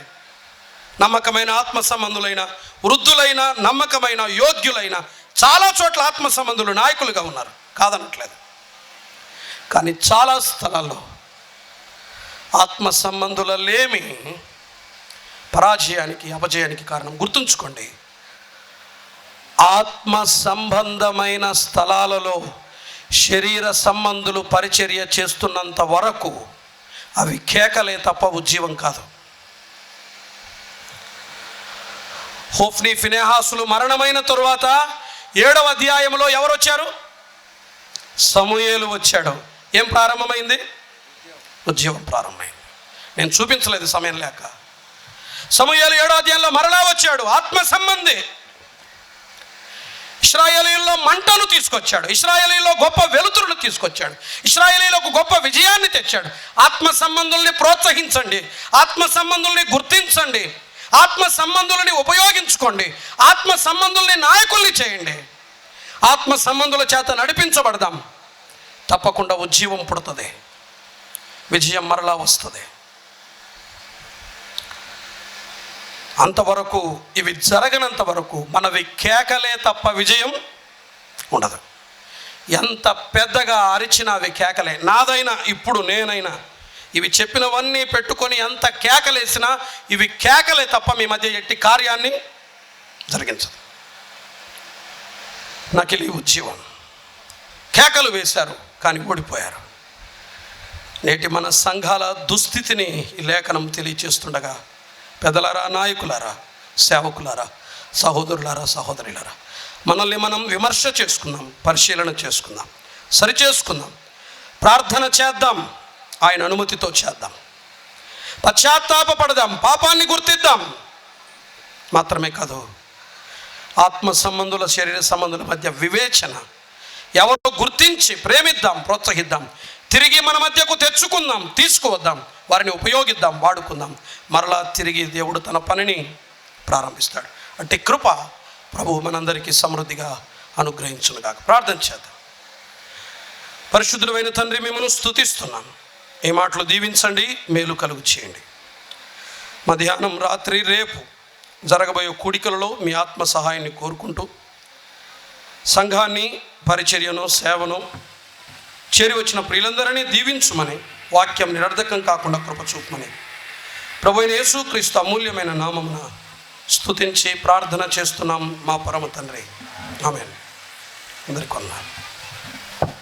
నమ్మకమైన ఆత్మ సంబంధులైన, వృద్ధులైన, నమ్మకమైన, యోగ్యులైన చాలా చోట్ల ఆత్మ సంబంధులు నాయకులుగా ఉన్నారు, కాదనట్లేదు. కానీ చాలా స్థలాల్లో ఆత్మ సంబంధుల లేమి పరాజయానికి, అపజయానికి కారణం. గుర్తుంచుకోండి, ఆత్మ సంబంధమైన స్థలాలలో శరీర సంబంధులు పరిచర్య చేస్తున్నంత వరకు అవి కేకలే తప్ప ఉజ్జీవం కాదు. హోఫ్నీ ఫినెహాసులు మరణమైన తరువాత 7వ అధ్యాయంలో ఎవరు వచ్చారు? సమూయేలు వచ్చాడు. ఏం ప్రారంభమైంది? ఉజ్జీవం ప్రారంభమైంది. నేను చూపించలేదు సమయం లేక. సమూయేలు 7వ అధ్యాయంలో మరలా వచ్చాడు. ఆత్మ సంబంధి. ఇశ్రాయేలీయుల్లో మంటను తీసుకొచ్చాడు. ఇశ్రాయేలీయుల్లో గొప్ప వెలుతురును తీసుకొచ్చాడు. ఇశ్రాయేలీయులకు గొప్ప విజయాన్ని తెచ్చాడు. ఆత్మ సంబంధుల్ని ప్రోత్సహించండి, ఆత్మ సంబంధుల్ని గుర్తించండి, ఆత్మ సంబంధులని ఉపయోగించుకోండి, ఆత్మ సంబంధుల్ని నాయకుల్ని చేయండి. ఆత్మ సంబంధుల చేత నడిపించబడదాం. తప్పకుండా ఉజ్జీవం పుడుతుంది, విజయం మరలా వస్తుంది. అంతవరకు, ఇవి జరగనంత వరకు మనవి కేకలే తప్ప విజయం ఉండదు. ఎంత పెద్దగా అరిచినా అవి కేకలే. నాదైనా, ఇప్పుడు నేనైనా, ఇవి చెప్పినవన్నీ పెట్టుకొని ఎంత కేకలేసినా ఇవి కేకలే తప్ప మీ మధ్య ఎట్టి కార్యాన్ని జరిగించదు. నకిలీ ఉజ్జీవం. కేకలు వేశారు కానీ ఓడిపోయారు. నేటి మన సంఘాల దుస్థితిని ఈ లేఖనం తెలియచేస్తుండగా, పెద్దలారా, నాయకులారా, సేవకులారా, సహోదరులారా, సహోదరులారా, మనల్ని మనం విమర్శ చేసుకుందాం, పరిశీలన చేసుకుందాం, సరిచేసుకుందాం, ప్రార్థన చేద్దాం, ఆయన అనుమతితో చేద్దాం, పశ్చాత్తాపపడదాం, పాపాన్ని గుర్తిద్దాం. మాత్రమే కాదు, ఆత్మ సంబంధుల శరీర సంబంధుల మధ్య వివేచన ఎవరో గుర్తించి ప్రేమిద్దాం, ప్రోత్సహిద్దాం, తిరిగి మన మధ్యకు తెచ్చుకుందాం, తీసుకువద్దాం, వారిని ఉపయోగిద్దాం, వాడుకుందాం. మరలా తిరిగి దేవుడు తన పనిని ప్రారంభిస్తాడు. అంటే కృప ప్రభువు మనందరికీ సమృద్ధిగా అనుగ్రహించునుగాక. ప్రార్థన చేద్దాం. పరిశుద్ధుడైన తండ్రి, మిమ్మల్ని స్తుతిస్తున్నాను. ఈ మాటలు దీవించండి, మేలు కలుగు చేయండి. మధ్యాహ్నం, రాత్రి, రేపు జరగబోయే కూడికలలో మీ ఆత్మ సహాయాన్ని కోరుకుంటూ సంఘాన్ని, పరిచర్యను, సేవను చేరి వచ్చిన ప్రియులందరినీ దీవించుమని, వాక్యం నిరర్ధకం కాకుండా కృప చూపమని ప్రభువైన యేసుక్రీస్తు అమూల్యమైన నామమున స్తుతించి ప్రార్థన చేస్తున్నాం మా పరమ తండ్రి. ఆమేన్. అందరికీ వందనాలు.